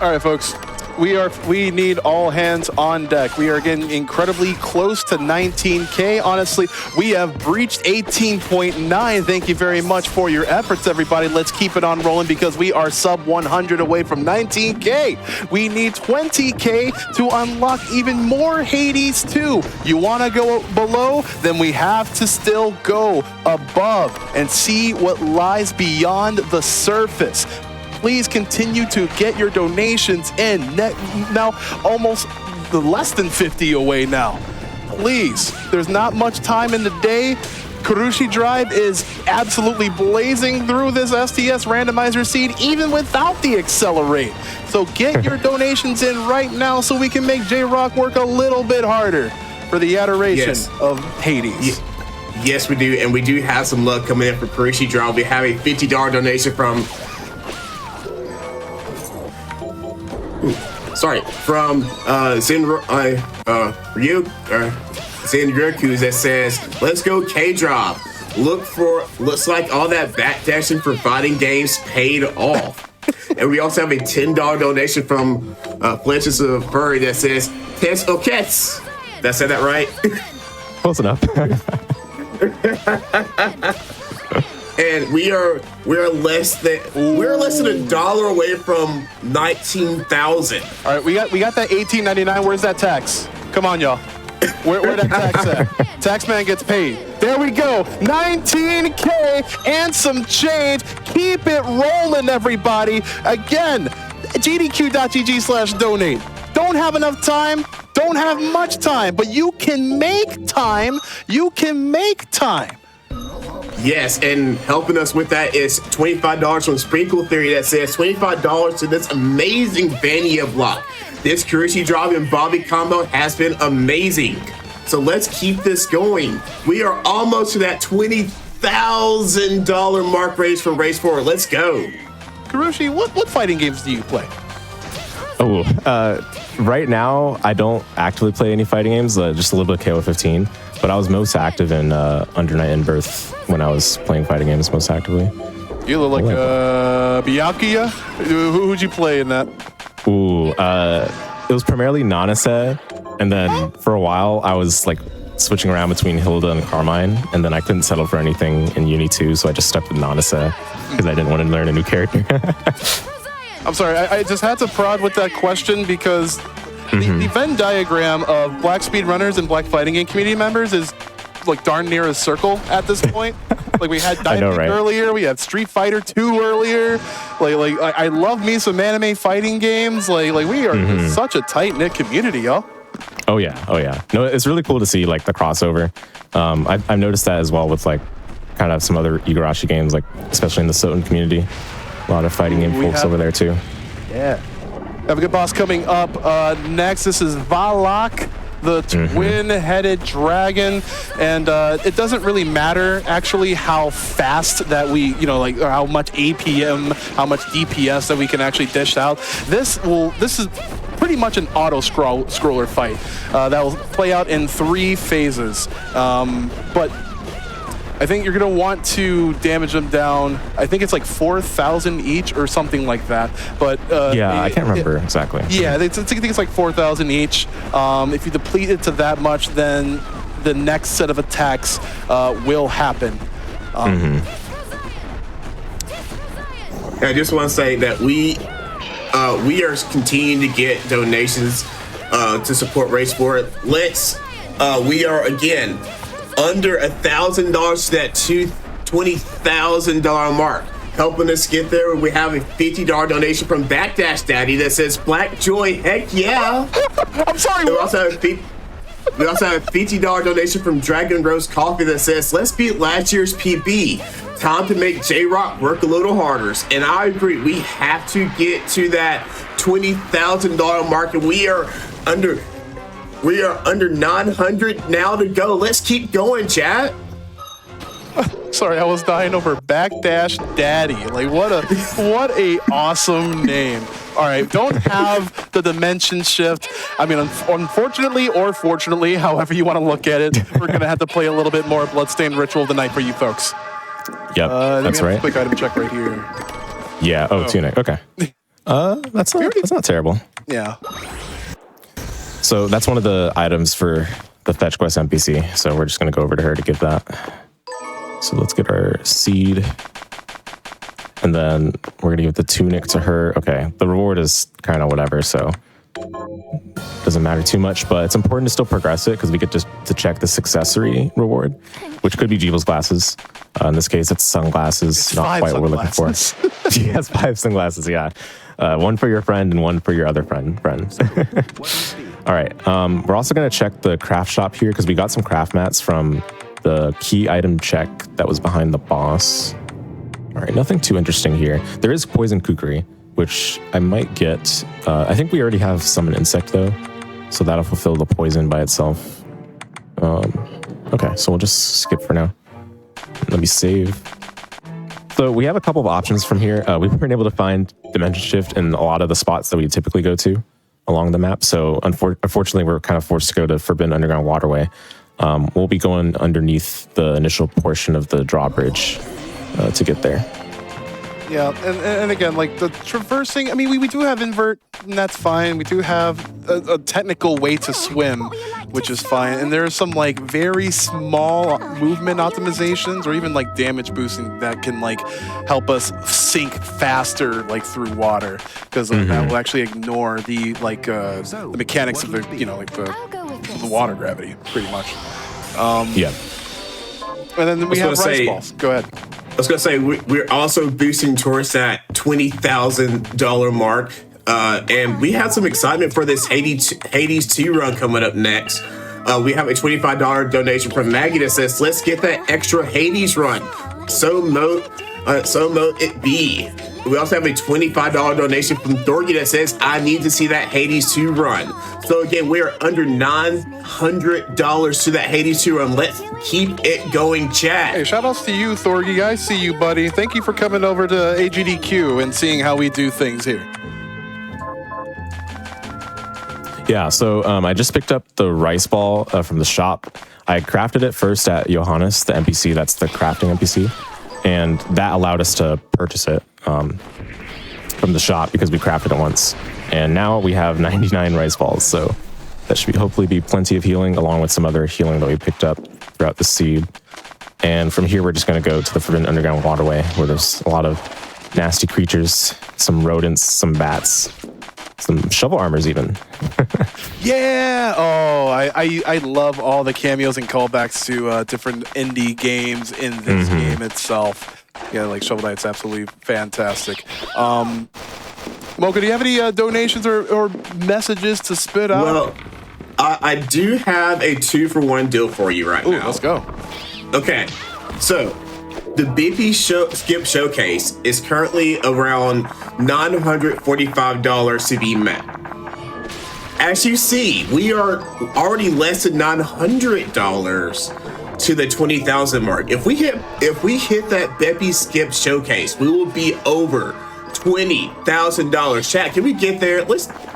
C: All right, folks. We need all hands on deck. We are getting incredibly close to 19K. Honestly, we have breached 18.9. Thank you very much for your efforts, everybody. Let's keep it on rolling because we are sub 100 away from 19K. We need 20K to unlock even more Hades 2. You want to go below? Then we have to still go above and see what lies beyond the surface. Please continue to get your donations in. Now, almost less than 50 away now. Please, there's not much time in the day. kurushiidrive is absolutely blazing through this STS randomizer seed, even without the accelerate. So get your donations in right now so we can make J-Rock work a little bit harder for the adoration of Hades.
A: Yes, we do, and we do have some luck coming in for kurushiidrive. We have a $50 donation from Zenryoku that says, "Let's go K-Drop. Looks like all that backdashing for fighting games paid off." And we also have a $10 donation from Fletches of Furry that says, "Tes Okets." Did I say that right?
B: Close enough.
A: And we're less than $1 away from 19,000.
C: All right, we got that $18.99. Where's that tax? Come on, y'all. Where that tax at? Taxman gets paid. There we go. 19K and some change. Keep it rolling, everybody. Again, gdq.gg/donate. Don't have enough time. Don't have much time, but you can make time. You can make time.
A: Yes, and helping us with that is $25 from Sprinkle Theory that says $25 to this amazing Vania block. This kurushiidrive and Bobbeigh combo has been amazing. So let's keep this going. We are almost to that $20,000 mark raise for Race 4. Let's go.
C: Kurushi, what fighting games do you play?
B: Oh, right now I don't actively play any fighting games, just a little bit of KO15. But I was most active in Under Night and Birth when I was playing fighting games most actively.
C: You look like Byakuya? Who'd you play in that?
B: Ooh, it was primarily Nanase, and then for a while I was like switching around between Hilda and Carmine, and then I couldn't settle for anything in Uni 2, so I just stuck with Nanase because I didn't want to learn a new character.
C: I'm sorry, I just had to prod with that question because the Venn diagram of black speedrunners and black fighting game community members is like darn near a circle at this point. Like we had Dynamite earlier, we had Street Fighter 2 earlier. Like I love me some anime fighting games. Like we are such a tight knit community, y'all.
B: Oh yeah. No, it's really cool to see like the crossover. I've noticed that as well with like kind of some other Igarashi games, like especially in the Soten community. A lot of fighting game folks over there too.
C: Yeah. Have a good boss coming up next. This is Valak, the twin-headed dragon, and it doesn't really matter actually how fast that we, like how much APM, how much DPS that we can actually dish out. This is pretty much an auto-scroller fight that will play out in 3 phases, but I think you're going to want to damage them down. I think it's like 4,000 each or something like that. But
B: I can't remember exactly.
C: Yeah, I think it's like 4,000 each. If you deplete it to that much, then the next set of attacks will happen.
A: I just want to say that we are continuing to get donations to support Race 4. We are again under $1,000 to that $20,000 mark. Helping us get there, we have a $50 donation from Backdash Daddy that says Black Joy, heck yeah.
C: I'm sorry.
A: We also have a $50 donation from Dragon Rose Coffee that says, let's beat last year's PB. Time to make J-Rock work a little harder. And I agree, we have to get to that $20,000 mark, and we are under 900 now to go. Let's keep going, chat.
C: Sorry, I was dying over Backdash Daddy. Like what a awesome name. All right, don't have the dimension shift. I mean, unfortunately or fortunately, however you want to look at it, we're gonna have to play a little bit more Bloodstained Ritual tonight for you folks.
B: Yep, that's right.
C: Quick item check right here.
B: Yeah. Tunic. Okay. That's not terrible.
C: Yeah.
B: So that's one of the items for the Fetch Quest NPC. So we're just going to go over to her to give that. So let's get our seed. And then we're going to give the tunic to her. Okay, the reward is kind of whatever, so doesn't matter too much. But it's important to still progress it because we get to check the successory reward, which could be Jeebel's glasses. In this case, it's sunglasses.
C: It's
B: not quite what we're looking for. She has 5 sunglasses, yeah. One for your friend and one for your other friend. All right. We're also going to check the craft shop here because we got some craft mats from the key item check that was behind the boss. All right, nothing too interesting here. There is poison kukri, which I might get. I think we already have summon insect though, so that'll fulfill the poison by itself. Okay, so we'll just skip for now. Let me save. So we have a couple of options from here. We weren't able to find dimension shift in a lot of the spots that we typically go to along the map. So unfortunately, we're kind of forced to go to Forbidden Underground Waterway. We'll be going underneath the initial portion of the drawbridge to get there.
C: Yeah, and again, like the traversing, I mean, we do have invert, and that's fine. We do have a technical way to swim, which is fine. And there are some like very small movement optimizations or even like damage boosting that can like help us sink faster like through water, because that will actually ignore the like the mechanics of the, you know, like the water gravity pretty much.
B: Yeah.
C: And then we have rice balls. Go ahead.
A: I was gonna say we're also boosting towards that $20,000 mark, and we have some excitement for this Hades 2 run coming up next. We have a $25 donation from Maggie that says, "Let's get that extra Hades run. So mote it be." We also have a $25 donation from Thorgy that says, "I need to see that Hades 2 run." So again, we are under $900 to that Hades 2 run. Let's keep it going, chat.
C: Hey, shout outs to you, Thorgy. I see you, buddy. Thank you for coming over to AGDQ and seeing how we do things here.
B: Yeah, so I just picked up the rice ball from the shop. I crafted it first at Johannes, the NPC, that's the crafting NPC. And that allowed us to purchase it from the shop because we crafted it once. And now we have 99 rice balls, so that should hopefully be plenty of healing, along with some other healing that we picked up throughout the seed. And from here, we're just going to go to the Forbidden Underground Waterway, where there's a lot of nasty creatures, some rodents, some bats, some shovel armors even.
C: Yeah! Oh, I love all the cameos and callbacks to different indie games in this game itself. Yeah, like Shovel Knight's absolutely fantastic. Mocha, do you have any donations or messages to spit out?
A: Well, I do have a 2-for-1 deal for you right now.
C: Let's go.
A: Okay, so the BP Skip Showcase is currently around $945 to be met. As you see, we are already less than $900 to the 20,000 mark. If we hit that Beppy Skip Showcase, we will be over $20,000. Chat, can we get there?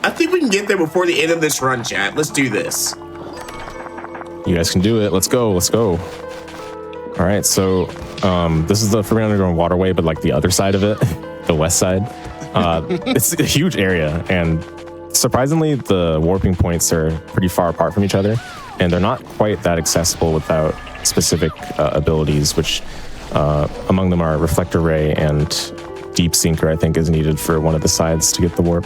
A: I think we can get there before the end of this run, chat. Let's do this.
B: You guys can do it. Let's go. Let's go. All right, so this is the Forbidden Underground Waterway, but like the other side of it, the west side. It's a huge area, and surprisingly, the warping points are pretty far apart from each other, and they're not quite that accessible without specific abilities, which among them are Reflector Ray and Deep Sinker, I think, is needed for one of the sides to get the warp.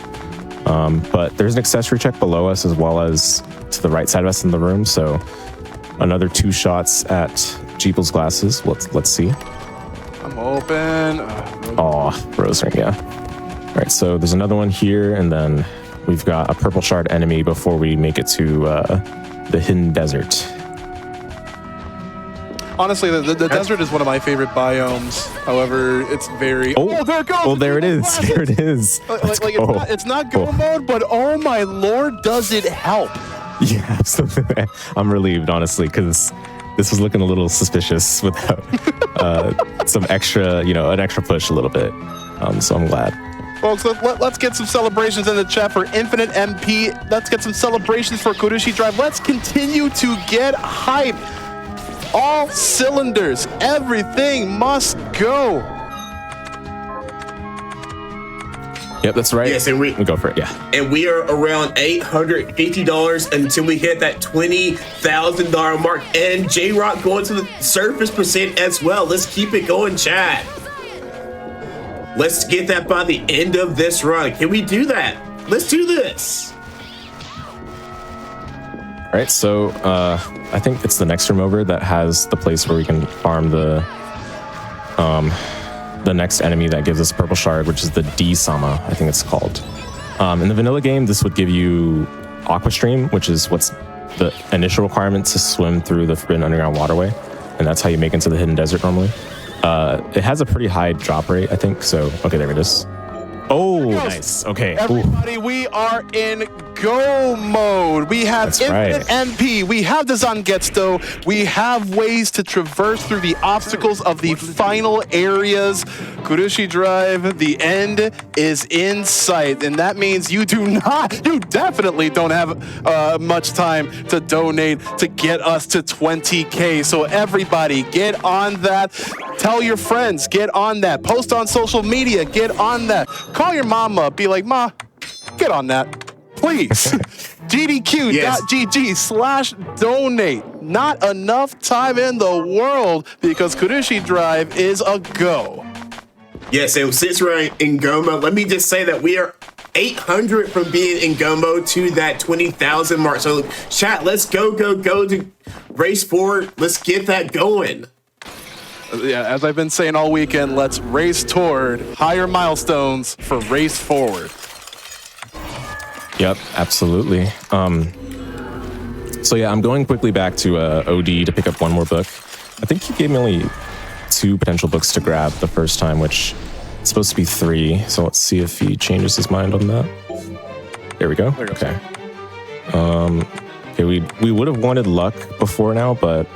B: But there's an accessory check below us as well as to the right side of us in the room, so another 2 shots at Jeeple's glasses. Let's see.
C: I'm open.
B: Oh, Rose Ring, yeah. All right, so there's another one here, and then we've got a purple shard enemy before we make it to the hidden desert.
C: Honestly, the desert is one of my favorite biomes. However, it's very...
B: Oh, there it goes! Oh, there it is. There it is.
C: It's not go mode, but oh my lord, does it help?
B: Yeah, absolutely. I'm relieved, honestly, because this was looking a little suspicious without some extra, an extra push a little bit. So I'm glad.
C: Folks, let's get some celebrations in the chat for Infinite MP. Let's get some celebrations for kurushiidrive. Let's continue to get hype. All cylinders, everything must go.
B: Yep, that's right.
A: Yes, and we
B: go for it. Yeah,
A: and we are around $850 until we hit that $20,000 mark. And J Rock going to the surface percent as well. Let's keep it going, chat. Let's get that by the end of this run. Can we do that? Let's do this.
B: All right, so I think it's the next room over that has the place where we can farm the next enemy that gives us purple shard, which is the D-Sama, I think it's called. In the vanilla game, this would give you Aqua Stream, which is what's the initial requirement to swim through the Forbidden Underground Waterway. and that's how you make into the hidden desert normally. It has a pretty high drop rate, I think. So, okay, there it is. Oh, nice. Okay.
C: Everybody, we are in go mode. We have infinite MP. We have the Zangetsu. We have ways to traverse through the obstacles of the final areas. Kurushiidrive, the end is in sight. And that means you definitely don't have much time to donate to get us to 20K. So everybody, get on that. Tell your friends, get on that. Post on social media, get on that. Call your mom up, be like, Ma, get on that, please. gdq.gg/donate. Not enough time in the world because Kurushiidrive is a go.
A: Yes, and since we're in go mode, let me just say that we are 800 from being in go mode to that 20,000 mark. So chat, let's go to race forward. Let's get that going.
C: Yeah, as I've been saying all weekend, let's race toward higher milestones for Race Forward.
B: Yep, absolutely. So yeah, I'm going quickly back to OD to pick up one more book. I think he gave me only 2 potential books to grab the first time, which is supposed to be 3. So let's see if he changes his mind on that. There we go. Okay. Okay, we would have wanted luck before now, but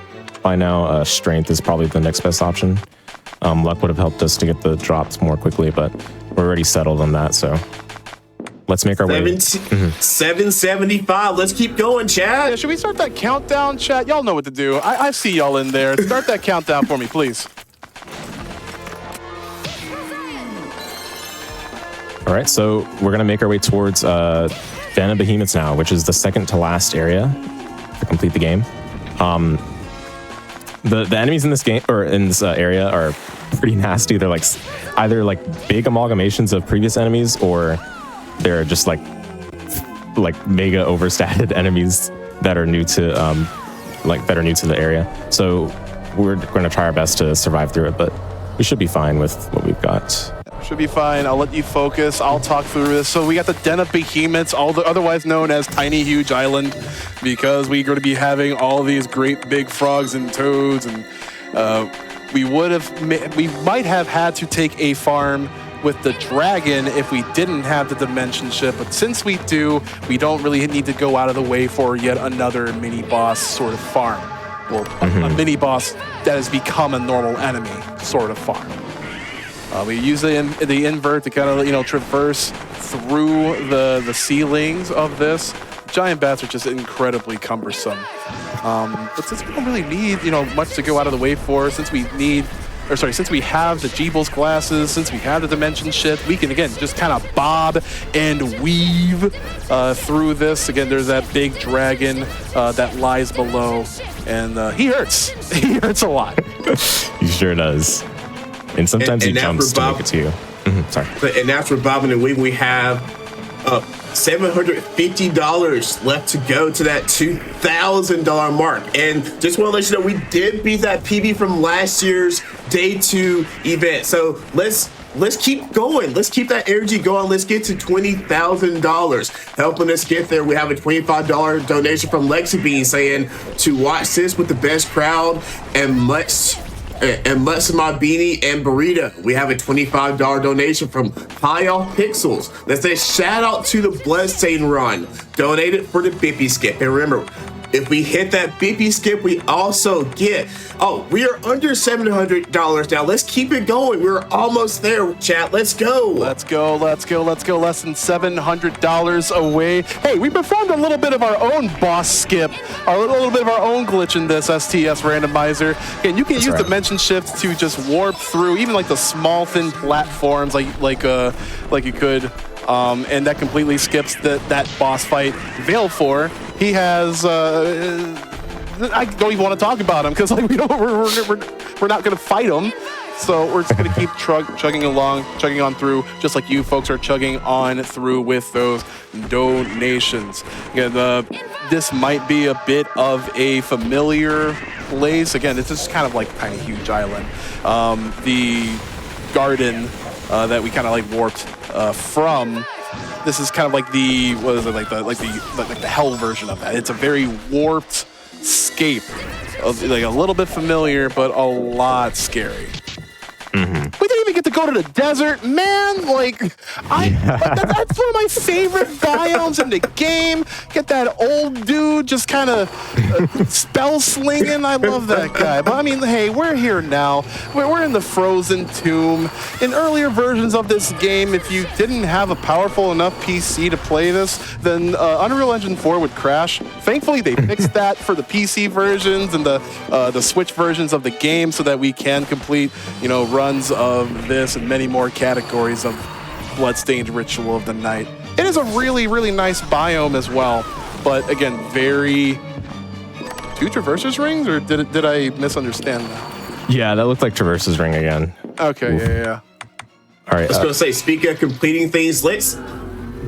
B: by now, strength is probably the next best option. Luck would have helped us to get the drops more quickly, but we're already settled on that, so let's make our way.
A: 775. Let's keep going, chat.
C: Yeah, should we start that countdown, chat? Y'all know what to do. I see y'all in there. Start that countdown for me, please.
B: All right, so we're gonna make our way towards Den of Behemoths now, which is the second to last area to complete the game. The enemies in this game or in this area are pretty nasty. They're like either like big amalgamations of previous enemies, or they're just like mega overstated enemies that are new to the area. So we're going to try our best to survive through it, but we should be fine with what we've got.
C: Should be fine. I'll let you focus. I'll talk through this. So we got the Den of Behemoths, otherwise known as Tiny Huge Island, because we're going to be having all these great big frogs and toads, and we might have had to take a farm with the dragon if we didn't have the dimension ship, but since we do, we don't really need to go out of the way for yet another mini boss sort of farm, or a mini boss that has become a normal enemy sort of farm. We use the invert to kind of traverse through the ceilings of this. Giant bats are just incredibly cumbersome. But since we don't really need much to go out of the way for, since we have the Jeebles glasses, since we have the dimension ship, we can again just kind of bob and weave through this. Again, there's that big dragon that lies below, and he hurts. He hurts a lot.
B: He sure does. And sometimes he jumps to make it to you. Sorry.
A: And after bobbing and weaving, we have $750 left to go to that $2,000 mark. And just want to let you know, we did beat that PB from last year's Day 2 event. So let's keep going. Let's keep that energy going. Let's get to $20,000. Helping us get there, we have a $25 donation from Lexi Bean saying to watch this with the best crowd and my beanie and burrito. We have a $25 donation from High Off Pixels that says shout out to the Bloodstained run. Donated for the Bippy skip. And remember, if we hit that Bippy skip, we also get, we are under $700 now. Let's keep it going. We're almost there, chat. Let's go. Let's go.
C: Less than $700 away. Hey, we performed a little bit of our own boss skip, a little bit of our own glitch in this STS randomizer. And you can use dimension shift to just warp through even like the small thin platforms like you could. And that completely skips that boss fight. Veil 4, he has. I don't even want to talk about him because we're not going to fight him. So we're just going to keep chugging on through, just like you folks are chugging on through with those donations. Again, this might be a bit of a familiar place. Again, this is kind of like Tiny Huge Island. The garden that we kind of warped from. This is kind of like the hell version of that. It's a very warped Scape. Like a little bit familiar, but a lot scary. We didn't even get to go to the desert, man. Like, that's one of my favorite biomes in the game. Get that old dude just kind of spell slinging. I love that guy. But I mean, hey, we're here now. We're in the frozen tomb. In earlier versions of this game, if you didn't have a powerful enough PC to play this, then Unreal Engine 4 would crash. Thankfully, they fixed that for the PC versions and the Switch versions of the game, so that we can complete, runs of this and many more categories of Bloodstained Ritual of the Night. It is a really, really nice biome as well, but again, very... Two Traverses rings, or did I misunderstand that?
B: Yeah, that looked like Traverses ring again.
C: Okay, yeah.
A: I
B: All right.
A: was going to say, speaking of completing things, let's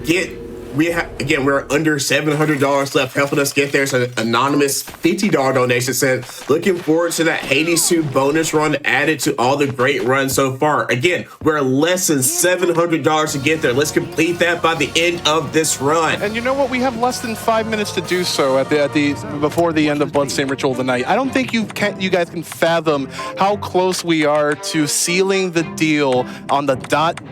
A: get... We're under $700 left, helping us get there. It's an anonymous $50 donation said, looking forward to that Hades 2 bonus run added to all the great runs so far. Again, we're less than $700 to get there. Let's complete that by the end of this run.
C: And you know what? We have less than 5 minutes to do so before the end of Bloodstained Ritual of the Night. I don't think you guys can fathom how close we are to sealing the deal on the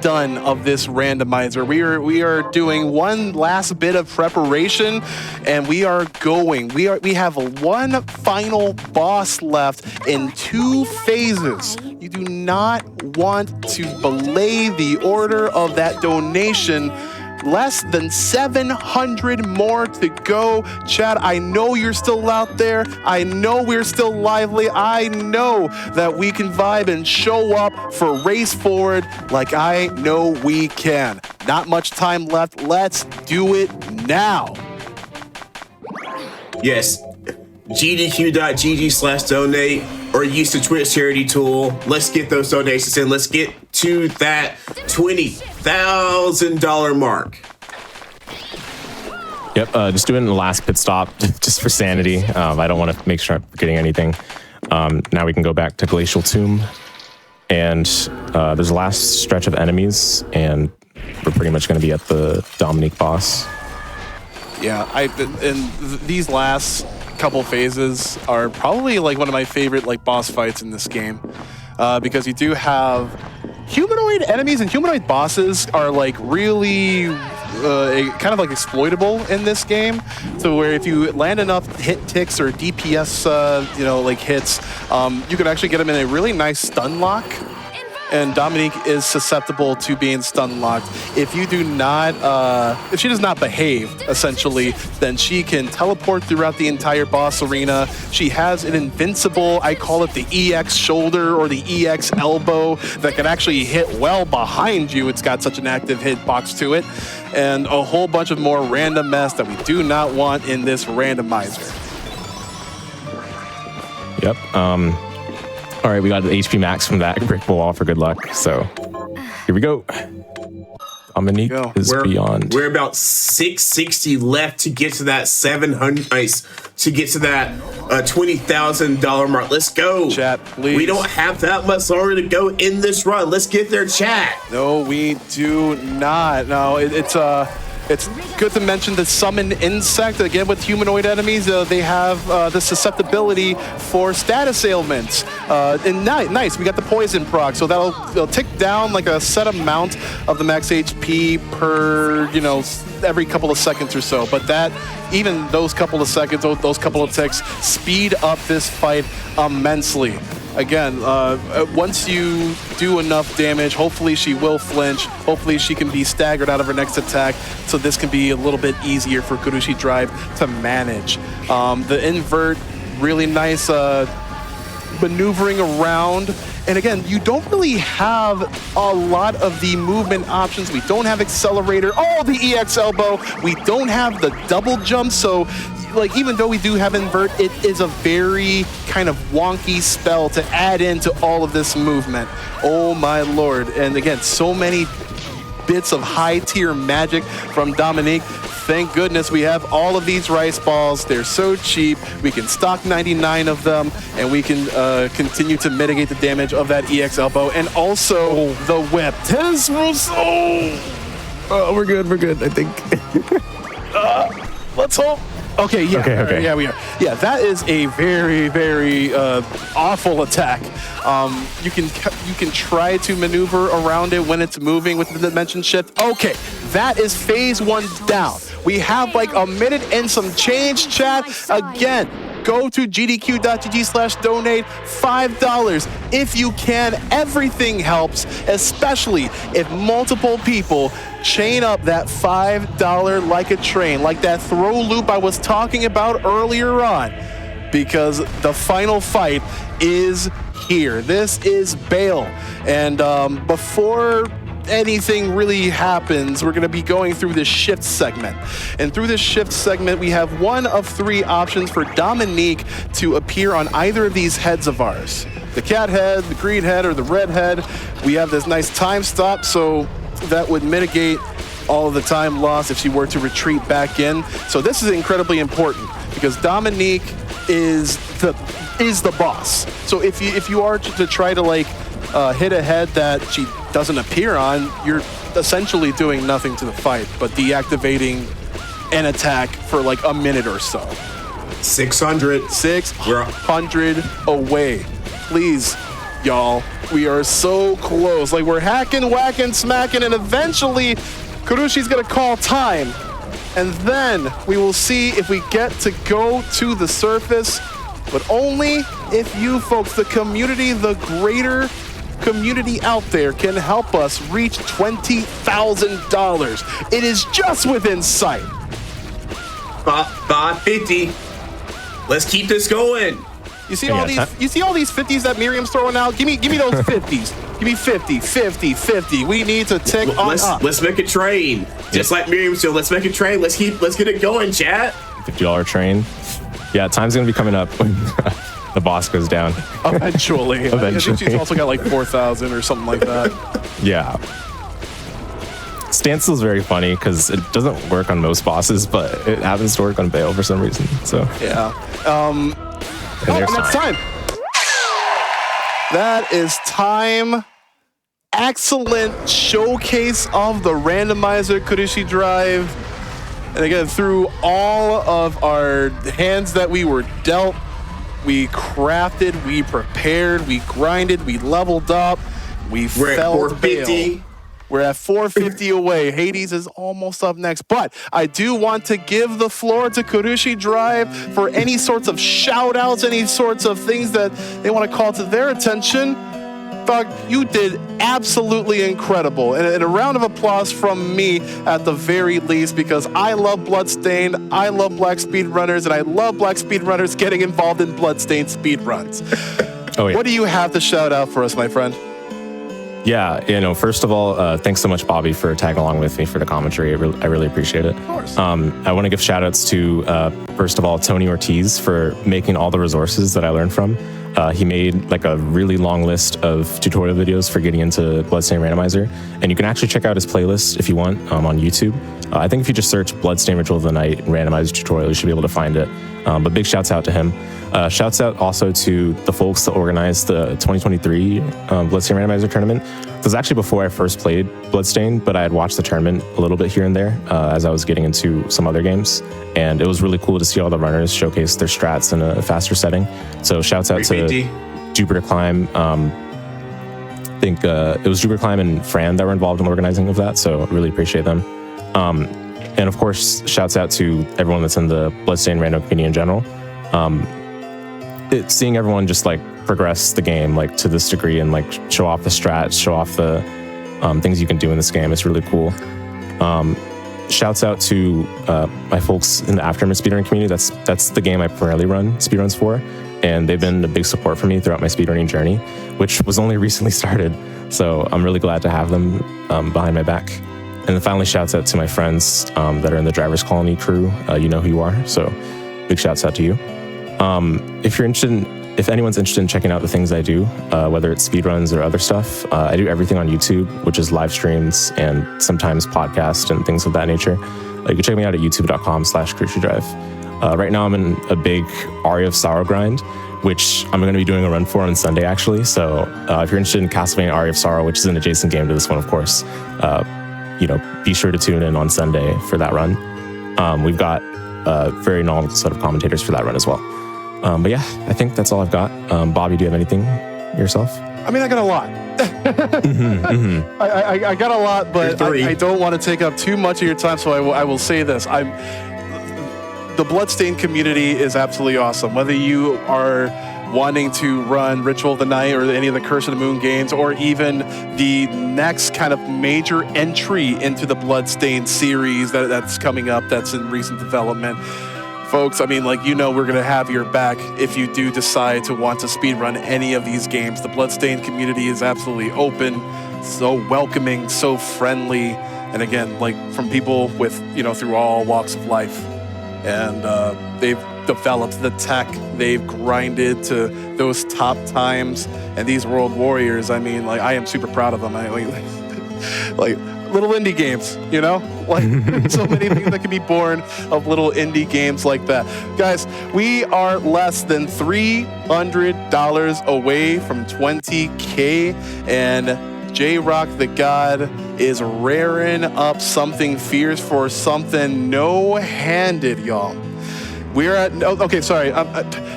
C: done of this randomizer. We are doing one last bit of preparation, and we are going. We have one final boss left in 2 phases. You do not want to belay the order of that donation. Less than 700 more to go. Chad, I know you're still out there. I know we're still lively. I know that we can vibe and show up for Race Forward like I know we can. Not much time left. Let's do it now.
A: Yes. gdq.gg/donate or use the Twitch charity tool. Let's get those donations in. Let's get to that $20,000 mark.
B: Yep, just doing the last pit stop just for sanity. I don't want to make sure I'm forgetting anything. Now we can go back to Glacial Tomb, and there's a last stretch of enemies, and we're pretty much going to be at the Dominique boss.
C: Yeah, these last couple phases are probably like one of my favorite boss fights in this game, because you do have humanoid enemies, and humanoid bosses are really kind of exploitable in this game. So where if you land enough hit ticks or DPS hits, you can actually get them in a really nice stun lock. And Dominique is susceptible to being stun locked. If you do not, if she does not behave, essentially, then she can teleport throughout the entire boss arena. She has an invincible, I call it the EX shoulder or the EX elbow, that can actually hit well behind you. It's got such an active hitbox to it. And a whole bunch of more random mess that we do not want in this randomizer.
B: Yep. All right, we got the HP max from that brick wall for good luck. So here we go. Dominique is beyond.
A: We're about 660 left to get to that 700. To get to that $20,000 mark. Let's go.
C: Chat, please.
A: We don't have that much longer to go in this run. Let's get there, chat.
C: No, we do not. No, it's good to mention the Summon Insect. Again, with humanoid enemies, they have the susceptibility for status ailments. And nice, we got the poison proc, so that'll tick down a set amount of the max HP per, every couple of seconds or so. But even those couple of seconds, those couple of ticks, speed up this fight immensely. Again, once you do enough damage, hopefully she will flinch. Hopefully she can be staggered out of her next attack, so this can be a little bit easier for kurushiidrive to manage. The invert, really nice maneuvering around. And again, you don't really have a lot of the movement options. We don't have accelerator. Oh, the EX elbow. We don't have the double jump, so even though we do have invert, it is a very kind of wonky spell to add into all of this movement. Oh my lord. And again, so many bits of high tier magic from Dominique. Thank goodness we have all of these rice balls. They're so cheap. We can stock 99 of them, and we can continue to mitigate the damage of that EX elbow, and also the whip.
B: Oh, we're good, I think.
C: Let's hope. Okay, yeah.
B: Okay.
C: Yeah, we are. Yeah, that is a very, very awful attack. You can try to maneuver around it when it's moving with the dimension shift. Okay, that is phase 1 down. We have like a minute and some change, chat. Again, go to gdq.gg/donate, $5. If you can, everything helps, especially if multiple people chain up that $5 like a train, like that throw loop I was talking about earlier on, because the final fight is here. This is Bale. And before anything really happens, we're going to be going through this shift segment. And through this shift segment, we have one of 3 options for Dominique to appear on either of these heads of ours. The cat head, the green head, or the red head. We have this nice time stop, so that would mitigate all of the time lost if she were to retreat back in. So this is incredibly important because Dominique is the boss. So if you are to try to like hit a head that she doesn't appear on, you're essentially doing nothing to the fight but deactivating an attack for like a minute or so.
A: 600
C: away. Please, y'all. We are so close. Like, we're hacking, whacking, smacking, and eventually Kurushi's gonna call time. And then we will see if we get to go to the surface, but only if you folks, the community, the greater community out there, can help us reach $20,000. It is just within sight.
A: 550. Let's keep this going.
C: You see all these 50s that Miriam's throwing out? Give me those 50s. Give me 50, 50, 50. We need to tick on up.
A: Let's make a train. Just like Miriam said, let's make a train. Let's get it going, chat.
B: $50 train. Yeah, time's gonna be coming up when the boss goes down.
C: Eventually. I think she's also got like 4,000 or something like that.
B: Yeah. Standstill is very funny because it doesn't work on most bosses, but it happens to work on Bale for some reason. So
C: yeah. And that's time. That is time. Excellent showcase of the randomizer kurushiidrive. And again, through all of our hands that we were dealt, we crafted, we prepared, we grinded, we leveled up, we're at 450. We're at 450 away. Hades is almost up next, but I do want to give the floor to kurushiidrive for any sorts of shout outs, any sorts of things that they want to call to their attention. Doug, you did absolutely incredible. And a round of applause from me at the very least, because I love Bloodstained, I love Black Speedrunners, and I love Black Speedrunners getting involved in Bloodstained speedruns.
B: Oh, yeah.
C: What do you have to shout out for us, my friend?
B: Yeah, first of all, thanks so much, Bobbeigh, for tagging along with me for the commentary. I really appreciate it.
C: Of course.
B: I want to give shout outs to, first of all, Tony Ortiz for making all the resources that I learned from. He made like a really long list of tutorial videos for getting into Bloodstained Randomizer, and you can actually check out his playlist if you want on YouTube. I think if you just search Bloodstained Ritual of the Night Randomizer tutorial, you should be able to find it. But big shouts out to him. Shouts out also to the folks that organized the 2023 Bloodstained Randomizer tournament. It was actually before I first played Bloodstained, but I had watched the tournament a little bit here and there as I was getting into some other games. And it was really cool to see all the runners showcase their strats in a faster setting. So shouts out to Jupiter Climb. I think it was Jupiter Climb and Fran that were involved in organizing of that. So really appreciate them. And of course, shouts out to everyone that's in the Bloodstained random community in general. Seeing everyone just like progress the game like to this degree and like show off the strats, show off the things you can do in this game, it's really cool. Shouts out to my folks in the Aftermath speedrunning community. That's the game I primarily run speedruns for, and they've been a big support for me throughout my speedrunning journey, which was only recently started. So I'm really glad to have them behind my back. And then finally, shouts out to my friends that are in the Drivers Colony crew. You know who you are, so big shouts out to you. If anyone's interested in checking out the things I do, whether it's speedruns or other stuff, I do everything on YouTube, which is live streams and sometimes podcasts and things of that nature. You can check me out at youtube.com/kurushiidrive. Right now I'm in a big Aria of Sorrow grind, which I'm going to be doing a run for on Sunday, actually. So if you're interested in Castlevania Aria of Sorrow, which is an adjacent game to this one, of course, be sure to tune in on Sunday for that run. We've got very knowledgeable set of commentators for that run as well. But yeah, I think that's all I've got. Bobby, do you have anything yourself?
C: I mean, I got a lot. I got a lot, but I don't want to take up too much of your time, so I will say this. The Bloodstained community is absolutely awesome. Whether you are wanting to run Ritual of the Night or any of the Curse of the Moon games, or even the next kind of major entry into the Bloodstained series that's coming up, that's in recent development. Folks, I mean, like, you know, we're going to have your back if you do decide to want to speedrun any of these games. The Bloodstained community is absolutely open, so welcoming, so friendly, and again, like, from people with, you know, through all walks of life. And they've developed the tech, they've grinded to those top times, and these World Warriors, I mean, like, I am super proud of them. Like little indie games, you know? Like, so many things that can be born of little indie games like that. Guys, we are less than $300 away from 20K, and J-Rock the God is raring up something fierce for something no-handed, y'all. We're at, okay, sorry,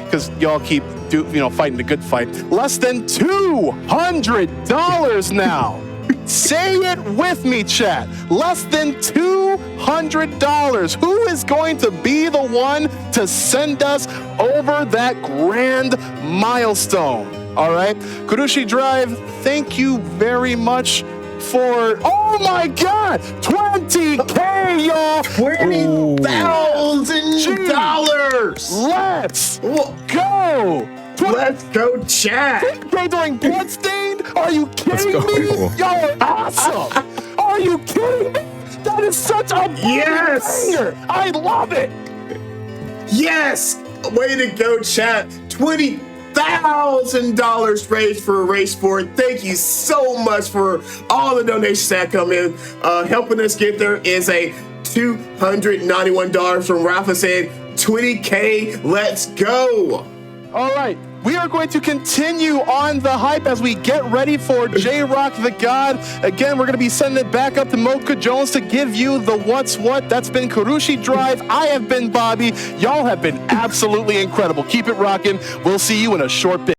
C: because y'all keep fighting the good fight. Less than $200 now. Say it with me, chat. Less than $200. Who is going to be the one to send us over that grand milestone? All right, kurushiidrive, thank you very much for, oh my God, $20K, y'all.
A: $20,000.
C: Let's go.
A: Let's go, chat.
C: $20K during Bloodstained? Are you kidding me? Y'all are awesome. Are you kidding me? That is such a banger. I love it.
A: Yes. Way to go, chat. $20,000 raised for a race board. Thank you so much for all the donations that come in. Helping us get there is a $291 from Rafa saying 20K. Let's go.
C: All right. We are going to continue on the hype as we get ready for J-Rock the God. Again, we're going to be sending it back up to Mocha Jones to give you the what's what. That's been kurushiidrive. I have been Bobby. Y'all have been absolutely incredible. Keep it rocking. We'll see you in a short bit.